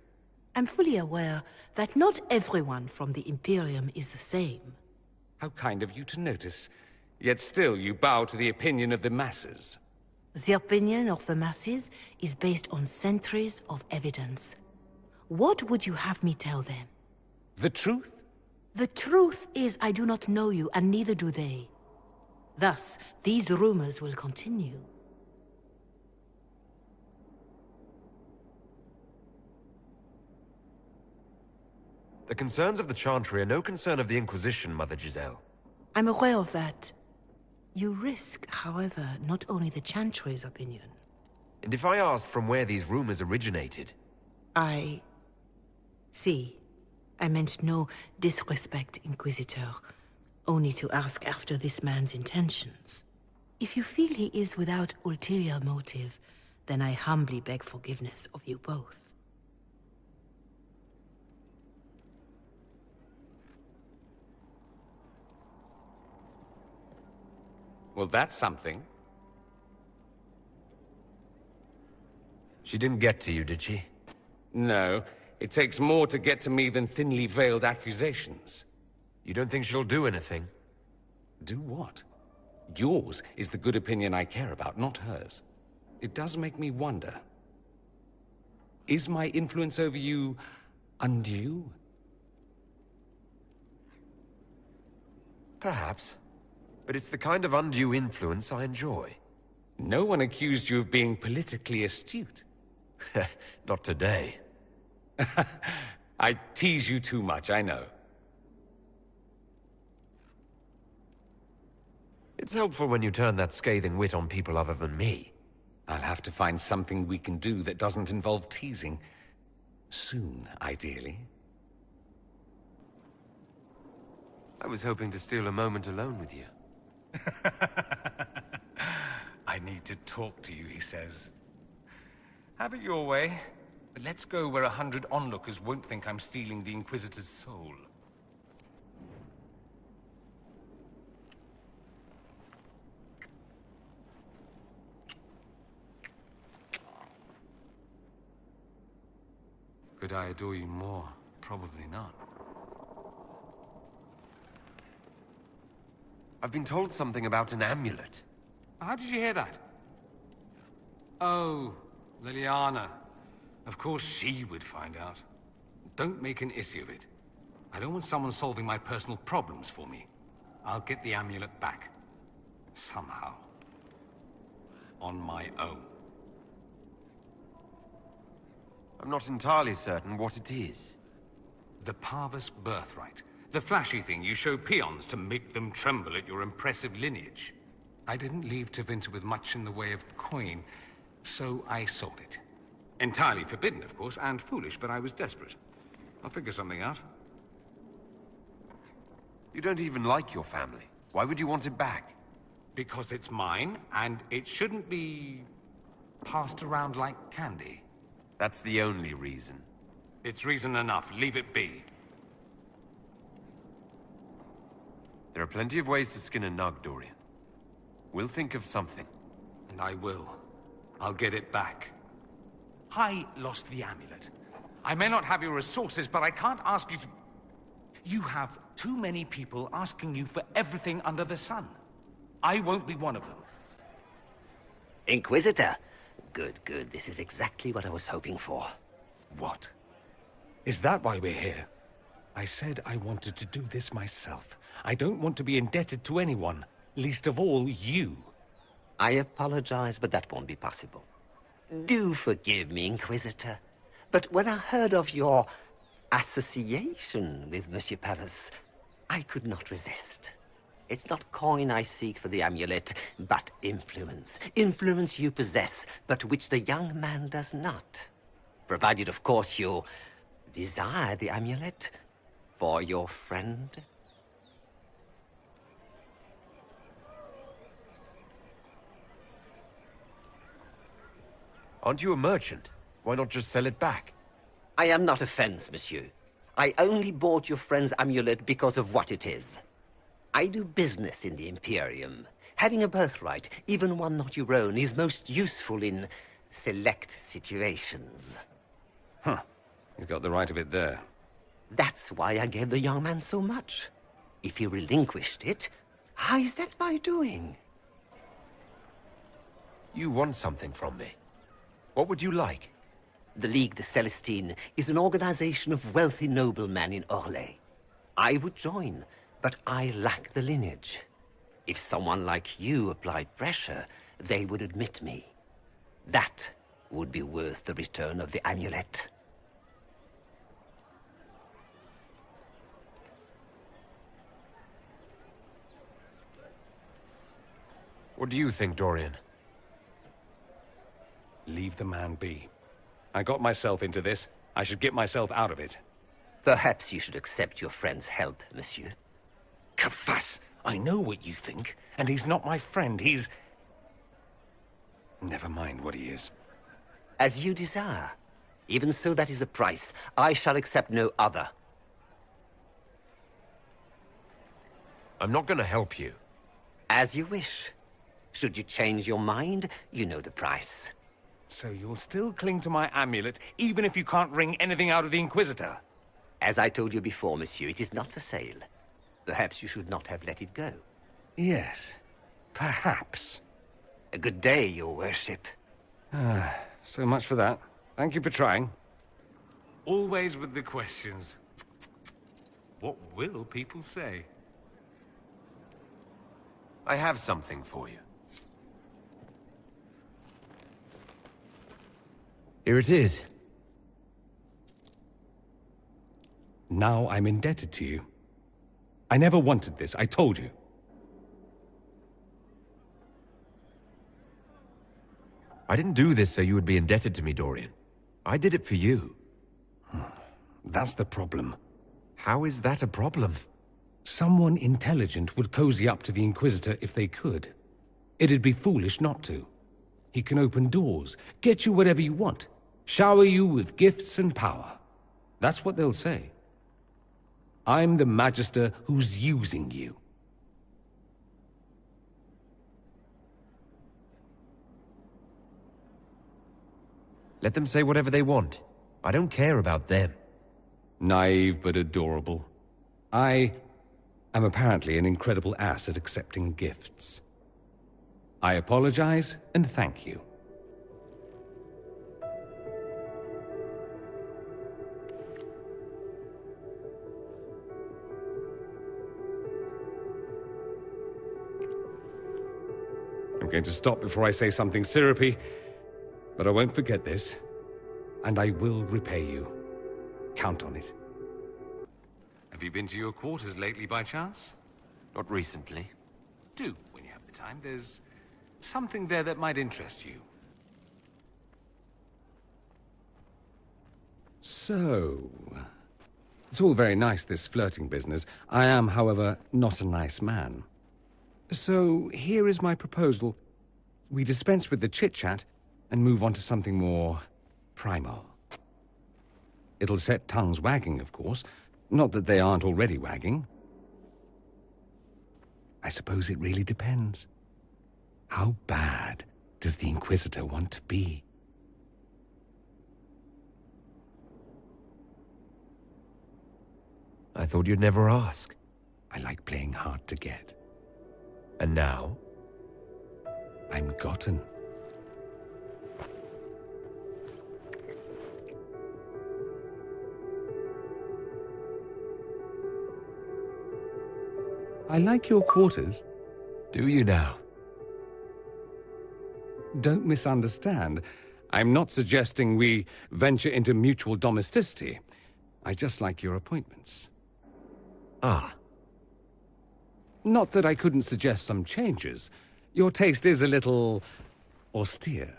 I'm fully aware that not everyone from the Imperium is the same. How kind of you to notice. Yet still you bow to the opinion of the masses. The opinion of the masses is based on centuries of evidence. What would you have me tell them? The truth? The truth is I do not know you, and neither do they. Thus, these rumors will continue. The concerns of the Chantry are no concern of the Inquisition, Mother Giselle. I'm aware of that. You risk, however, not only the Chantry's opinion. And if I asked from where these rumors originated? I... see. I meant no disrespect, Inquisitor. Only to ask after this man's intentions. If you feel he is without ulterior motive, then I humbly beg forgiveness of you both. Well, that's something. She didn't get to you, did she? No. It takes more to get to me than thinly veiled accusations. You don't think she'll do anything? Do what? Yours is the good opinion I care about, not hers. It does make me wonder. Is my influence over you undue? Perhaps. But it's the kind of undue influence I enjoy. No one accused you of being politically astute. Not today. I tease you too much, I know. It's helpful when you turn that scathing wit on people other than me. I'll have to find something we can do that doesn't involve teasing. Soon, ideally. I was hoping to steal a moment alone with you. I need to talk to you, he says. Have it your way. But let's go where 100 onlookers won't think I'm stealing the Inquisitor's soul. Could I adore you more? Probably not. I've been told something about an amulet. How did you hear that? Oh, Liliana. Of course she would find out. Don't make an issue of it. I don't want someone solving my personal problems for me. I'll get the amulet back. Somehow. On my own. I'm not entirely certain what it is. The Parvus birthright. The flashy thing you show peons to make them tremble at your impressive lineage. I didn't leave Tevinter with much in the way of coin, so I sold it. Entirely forbidden, of course, and foolish, but I was desperate. I'll figure something out. You don't even like your family. Why would you want it back? Because it's mine, and it shouldn't be passed around like candy. That's the only reason. It's reason enough. Leave it be. There are plenty of ways to skin a nug, Dorian. We'll think of something. And I will. I'll get it back. I lost the amulet. I may not have your resources, but I can't ask you to... You have too many people asking you for everything under the sun. I won't be one of them. Inquisitor. Good, good. This is exactly what I was hoping for. What? Is that why we're here? I said I wanted to do this myself. I don't want to be indebted to anyone, least of all you. I apologize, but that won't be possible. Do forgive me, Inquisitor. But when I heard of your association with Monsieur Parvus, I could not resist. It's not coin I seek for the amulet, but influence. Influence you possess, but which the young man does not. Provided, of course, you desire the amulet for your friend Aren't you a merchant? Why not just sell it back? I am not a fence, monsieur. I only bought your friend's amulet because of what it is. I do business in the Imperium. Having a birthright, even one not your own, is most useful in select situations. Huh. He's got the right of it there. That's why I gave the young man so much. If he relinquished it, how is that my doing? You want something from me. What would you like? The Ligue de Celestine is an organization of wealthy noblemen in Orlais. I would join, but I lack the lineage. If someone like you applied pressure, they would admit me. That would be worth the return of the amulet. What do you think, Dorian? Leave the man be. I got myself into this. I should get myself out of it. Perhaps you should accept your friend's help, monsieur. Kafas! I know what you think, and he's not my friend. He's... Never mind what he is. As you desire. Even so, that is a price. I shall accept no other. I'm not gonna help you. As you wish. Should you change your mind, you know the price. So you'll still cling to my amulet, even if you can't wring anything out of the Inquisitor? As I told you before, monsieur, it is not for sale. Perhaps you should not have let it go. Yes, perhaps. A good day, your worship. So much for that. Thank you for trying. Always with the questions. What will people say? I have something for you. Here it is. Now I'm indebted to you. I never wanted this, I told you. I didn't do this so you would be indebted to me, Dorian. I did it for you. That's the problem. How is that a problem? Someone intelligent would cozy up to the Inquisitor if they could. It'd be foolish not to. He can open doors, get you whatever you want, shower you with gifts and power. That's what they'll say. I'm the Magister who's using you. Let them say whatever they want. I don't care about them. Naive but adorable. I am apparently an incredible ass at accepting gifts. I apologize and thank you. I'm going to stop before I say something syrupy, but I won't forget this, and I will repay you. Count on it. Have you been to your quarters lately by chance? Not recently. Do, when you have the time. There's something there that might interest you. So... It's all very nice, this flirting business. I am, however, not a nice man. So, here is my proposal. We dispense with the chit-chat and move on to something more primal. It'll set tongues wagging, of course. Not that they aren't already wagging. I suppose it really depends. How bad does the Inquisitor want to be? I thought you'd never ask. I like playing hard to get. And now? I'm gotten. I like your quarters. Do you now? Don't misunderstand. I'm not suggesting we venture into mutual domesticity. I just like your appointments. Ah. Not that I couldn't suggest some changes. Your taste is a little austere.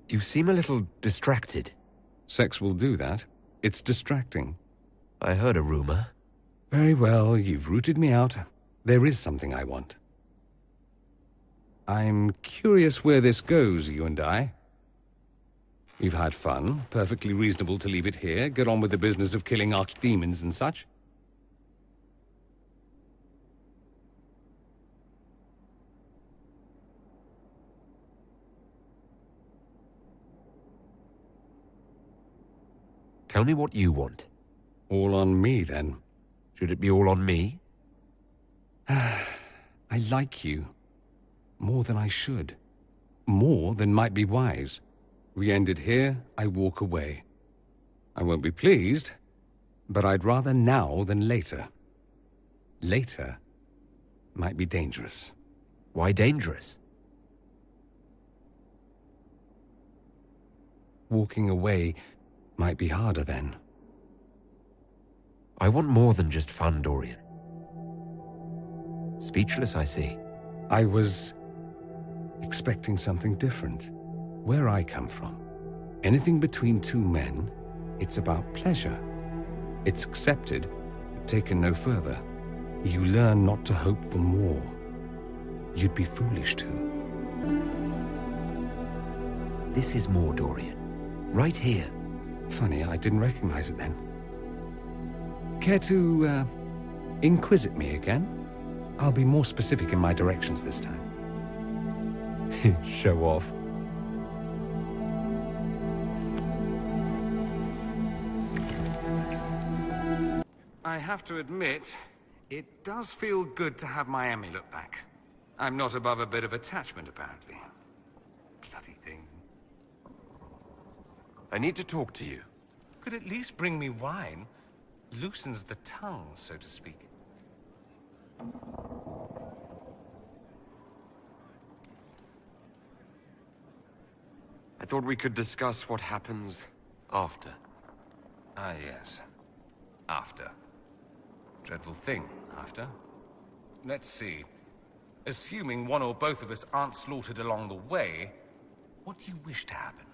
You seem a little distracted. Sex will do that. It's distracting. I heard a rumor. Very well, you've rooted me out. There is something I want. I'm curious where this goes, you and I. We've had fun, perfectly reasonable to leave it here, get on with the business of killing archdemons and such. Tell me what you want. All on me, then. Should it be all on me? I like you. More than I should. More than might be wise. We end it here, I walk away. I won't be pleased, but I'd rather now than later. Later might be dangerous. Why dangerous? Walking away might be harder then. I want more than just fun, Dorian. Speechless, I see. I was expecting something different. Where I come from, anything between two men, it's about pleasure. It's accepted, but taken no further. You learn not to hope for more. You'd be foolish to. This is more, Dorian. Right here. Funny, I didn't recognize it then. Care to, inquisit me again? I'll be more specific in my directions this time. Show off. I have to admit, it does feel good to have my amulet back. I'm not above a bit of attachment, apparently. Bloody thing. I need to talk to you. Could at least bring me wine. Loosens the tongue, so to speak. I thought we could discuss what happens after. Ah, yes. After. Dreadful thing, after. Let's see. Assuming one or both of us aren't slaughtered along the way, what do you wish to happen?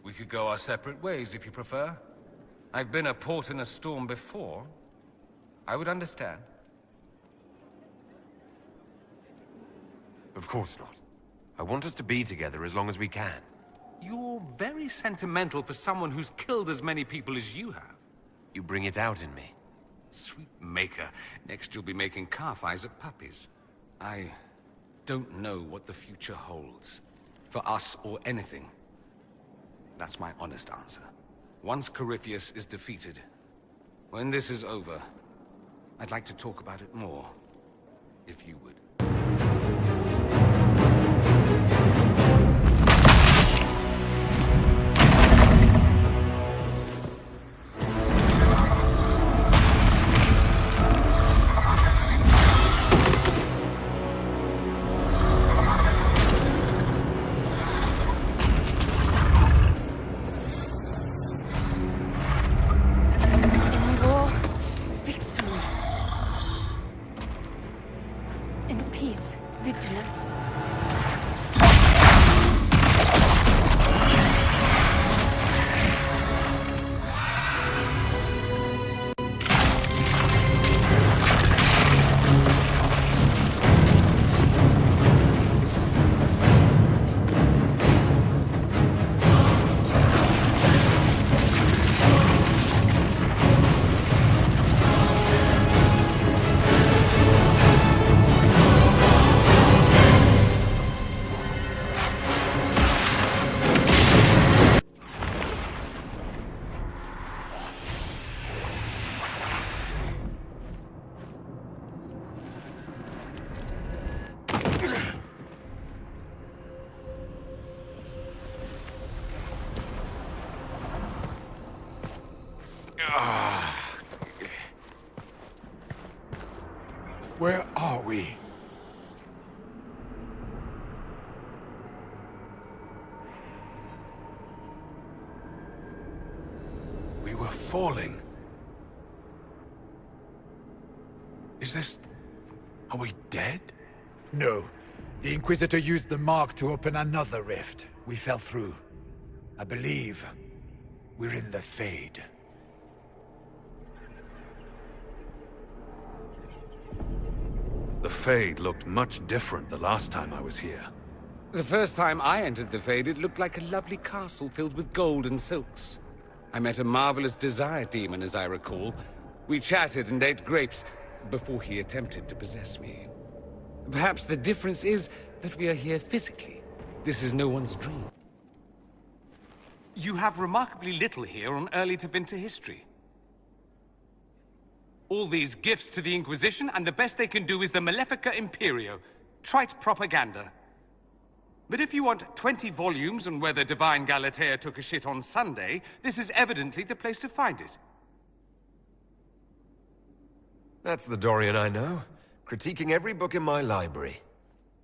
We could go our separate ways if you prefer. I've been a port in a storm before. I would understand. Of course not. I want us to be together as long as we can. You're very sentimental for someone who's killed as many people as you have. You bring it out in me. Sweet maker. Next you'll be making calf eyes at puppies. I don't know what the future holds. For us or anything. That's my honest answer. Once Corypheus is defeated, when this is over, I'd like to talk about it more. If you would. Where are we? We were falling. Is this... Are we dead? No. The Inquisitor used the mark to open another rift. We fell through. I believe we're in the Fade. The Fade looked much different the last time I was here. The first time I entered the Fade, it looked like a lovely castle filled with gold and silks. I met a marvelous desire demon, as I recall. We chatted and ate grapes before he attempted to possess me. Perhaps the difference is that we are here physically. This is no one's dream. You have remarkably little here on early Tevinter history. All these gifts to the Inquisition, and the best they can do is the Malefica Imperio. Trite propaganda. But if you want 20 volumes on whether Divine Galatea took a shit on Sunday, this is evidently the place to find it. That's the Dorian I know, critiquing every book in my library.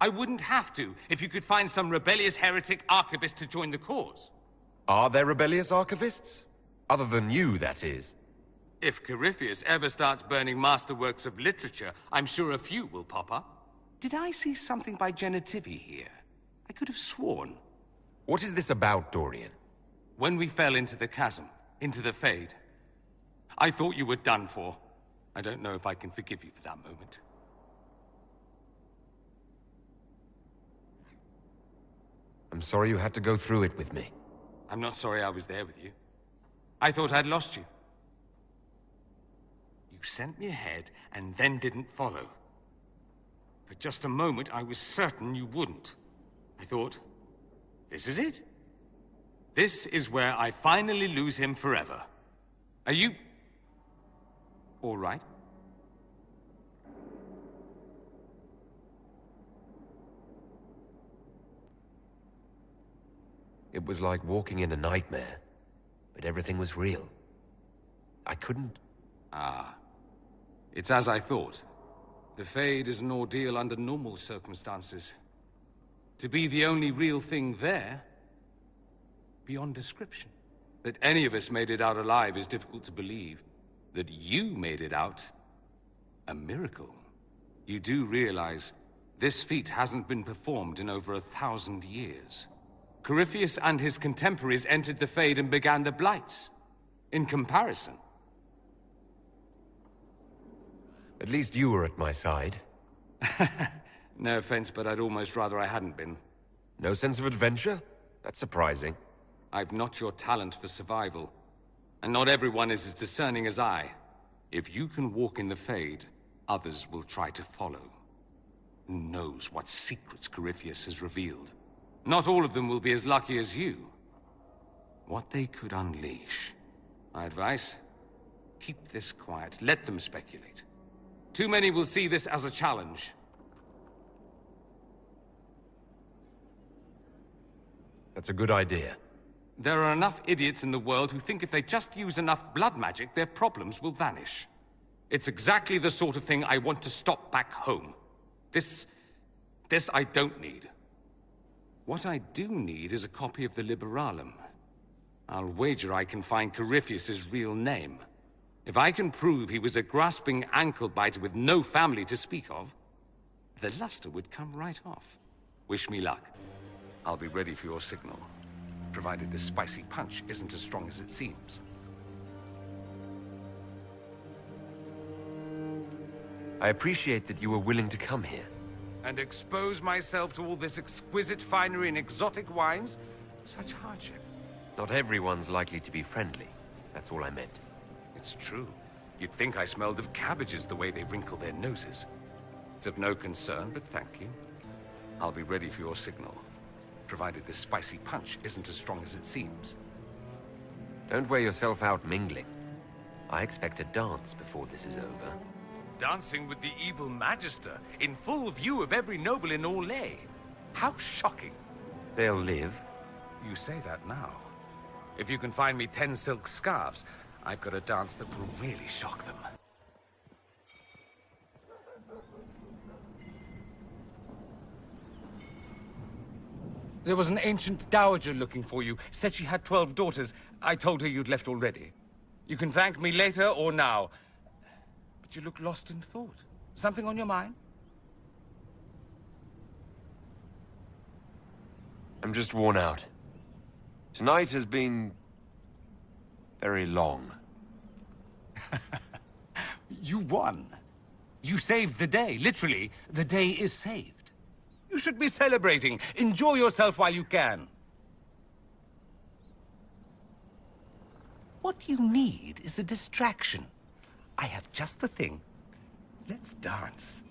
I wouldn't have to, if you could find some rebellious heretic archivist to join the cause. Are there rebellious archivists? Other than you, that is. If Corypheus ever starts burning masterworks of literature, I'm sure a few will pop up. Did I see something by Genitivi here? I could have sworn. What is this about, Dorian? When we fell into the chasm, into the Fade, I thought you were done for. I don't know if I can forgive you for that moment. I'm sorry you had to go through it with me. I'm not sorry I was there with you. I thought I'd lost you. You sent me ahead and then didn't follow. For just a moment, I was certain you wouldn't. I thought, this is it. This is where I finally lose him forever. Are you... all right? It was like walking in a nightmare, but everything was real. I couldn't... Ah. It's as I thought. The Fade is an ordeal under normal circumstances. To be the only real thing there, beyond description. That any of us made it out alive is difficult to believe. That you made it out, a miracle. You do realize this feat hasn't been performed in over 1,000 years. Corypheus and his contemporaries entered the Fade and began the Blights. In comparison. At least you were at my side. No offense, but I'd almost rather I hadn't been. No sense of adventure? That's surprising. I've not your talent for survival. And not everyone is as discerning as I. If you can walk in the Fade, others will try to follow. Who knows what secrets Corypheus has revealed? Not all of them will be as lucky as you. What they could unleash. My advice? Keep this quiet. Let them speculate. Too many will see this as a challenge. That's a good idea. There are enough idiots in the world who think if they just use enough blood magic, their problems will vanish. It's exactly the sort of thing I want to stop back home. This I don't need. What I do need is a copy of the Liberalum. I'll wager I can find Corypheus's real name. If I can prove he was a grasping ankle-biter with no family to speak of, the luster would come right off. Wish me luck. I'll be ready for your signal, provided this spicy punch isn't as strong as it seems. I appreciate that you were willing to come here. And expose myself to all this exquisite finery and exotic wines? Such hardship. Not everyone's likely to be friendly. That's all I meant. It's true. You'd think I smelled of cabbages the way they wrinkle their noses. It's of no concern, but thank you. I'll be ready for your signal, provided this spicy punch isn't as strong as it seems. Don't wear yourself out mingling. I expect a dance before this is over. Dancing with the evil Magister, in full view of every noble in Orlais. How shocking. They'll live. You say that now. If you can find me 10 silk scarves, I've got a dance that will really shock them. There was an ancient dowager looking for you. Said she had 12 daughters. I told her you'd left already. You can thank me later or now. But you look lost in thought. Something on your mind? I'm just worn out. Tonight has been... very long. You won. You saved the day. Literally, the day is saved. You should be celebrating. Enjoy yourself while you can. What you need is a distraction. I have just the thing. Let's dance.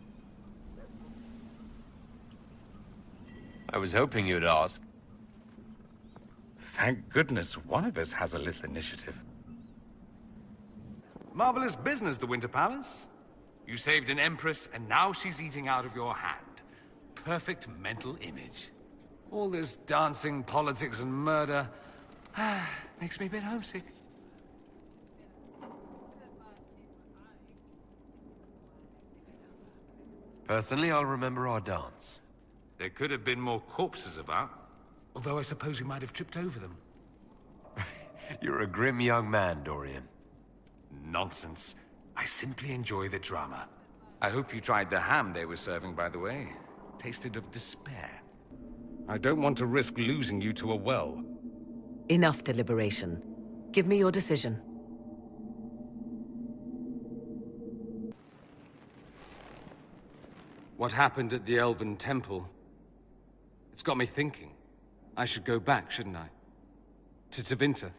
I was hoping you'd ask. Thank goodness one of us has a little initiative. Marvelous business, the Winter Palace. You saved an empress, and now she's eating out of your hand. Perfect mental image. All this dancing, politics, and murder makes me a bit homesick. Personally, I'll remember our dance. There could have been more corpses about. Although I suppose we might have tripped over them. You're a grim young man, Dorian. Nonsense. I simply enjoy the drama. I hope you tried the ham they were serving, by the way. Tasted of despair. I don't want to risk losing you to a well. Enough deliberation. Give me your decision. What happened at the Elven Temple? It's got me thinking. I should go back, shouldn't I? To Tevinter.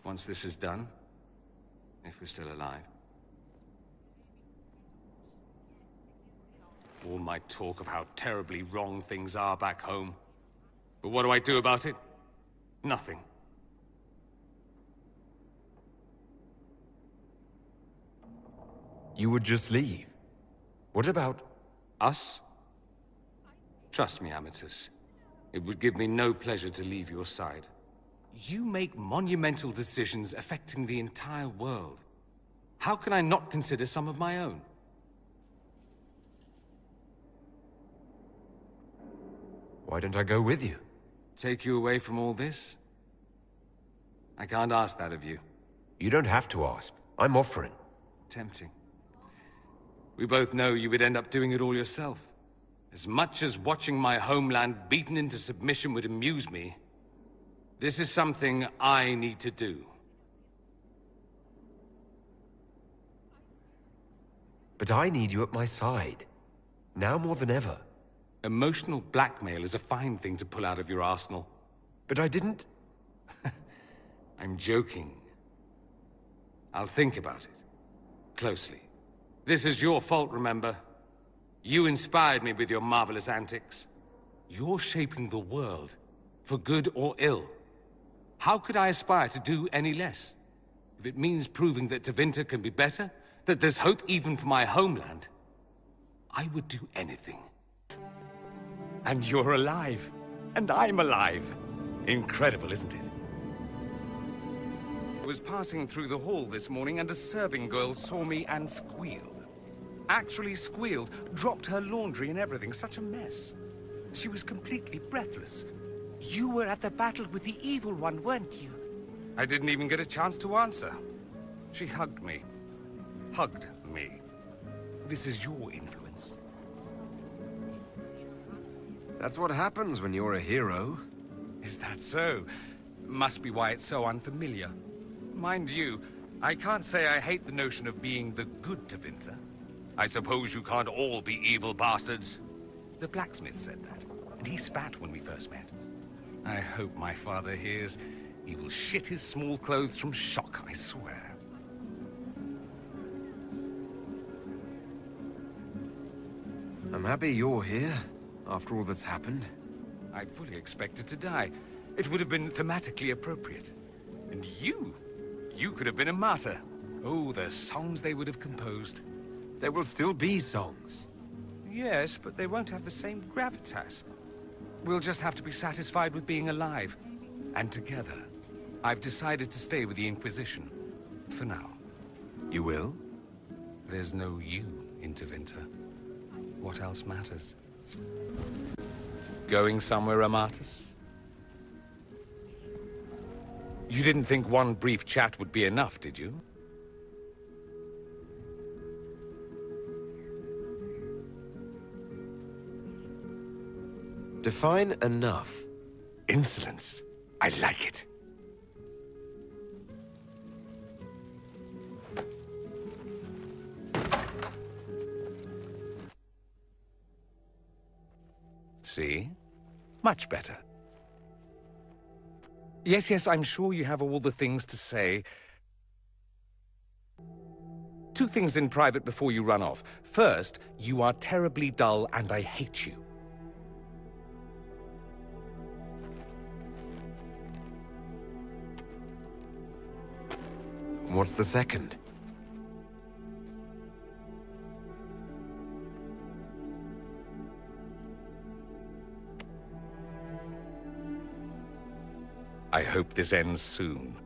Once this is done. If we're still alive. All my talk of how terribly wrong things are back home. But what do I do about it? Nothing. You would just leave. What about... us? Trust me, Amatus. It would give me no pleasure to leave your side. You make monumental decisions affecting the entire world. How can I not consider some of my own? Why don't I go with you? Take you away from all this? I can't ask that of you. You don't have to ask. I'm offering. Tempting. We both know you would end up doing it all yourself. As much as watching my homeland beaten into submission would amuse me, this is something I need to do. But I need you at my side. Now more than ever. Emotional blackmail is a fine thing to pull out of your arsenal. But I didn't... I'm joking. I'll think about it. Closely. This is your fault, remember? You inspired me with your marvelous antics. You're shaping the world, for good or ill. How could I aspire to do any less? If it means proving that Tevinter can be better, that there's hope even for my homeland, I would do anything. And you're alive. And I'm alive. Incredible, isn't it? I was passing through the hall this morning and a serving girl saw me and squealed. Actually squealed, dropped her laundry and everything. Such a mess. She was completely breathless. You were at the battle with the Evil One, weren't you? I didn't even get a chance to answer. She hugged me. Hugged me. This is your influence. That's what happens when you're a hero. Is that so? Must be why it's so unfamiliar. Mind you, I can't say I hate the notion of being the good Tevinter. I suppose you can't all be evil bastards. The blacksmith said that, and he spat when we first met. I hope my father hears. He will shit his small clothes from shock, I swear. I'm happy you're here, after all that's happened. I fully expected to die. It would have been thematically appropriate. And you could have been a martyr. Oh, the songs they would have composed. There will still be songs. Yes, but they won't have the same gravitas. We'll just have to be satisfied with being alive. And together. I've decided to stay with the Inquisition. For now. You will? There's no you in Tevinter. What else matters? Going somewhere, Amatus? You didn't think one brief chat would be enough, did you? Define enough. Insolence. I like it. See? Much better. Yes, I'm sure you have all the things to say. 2 things in private before you run off. First, you are terribly dull and I hate you. What's the second? I hope this ends soon.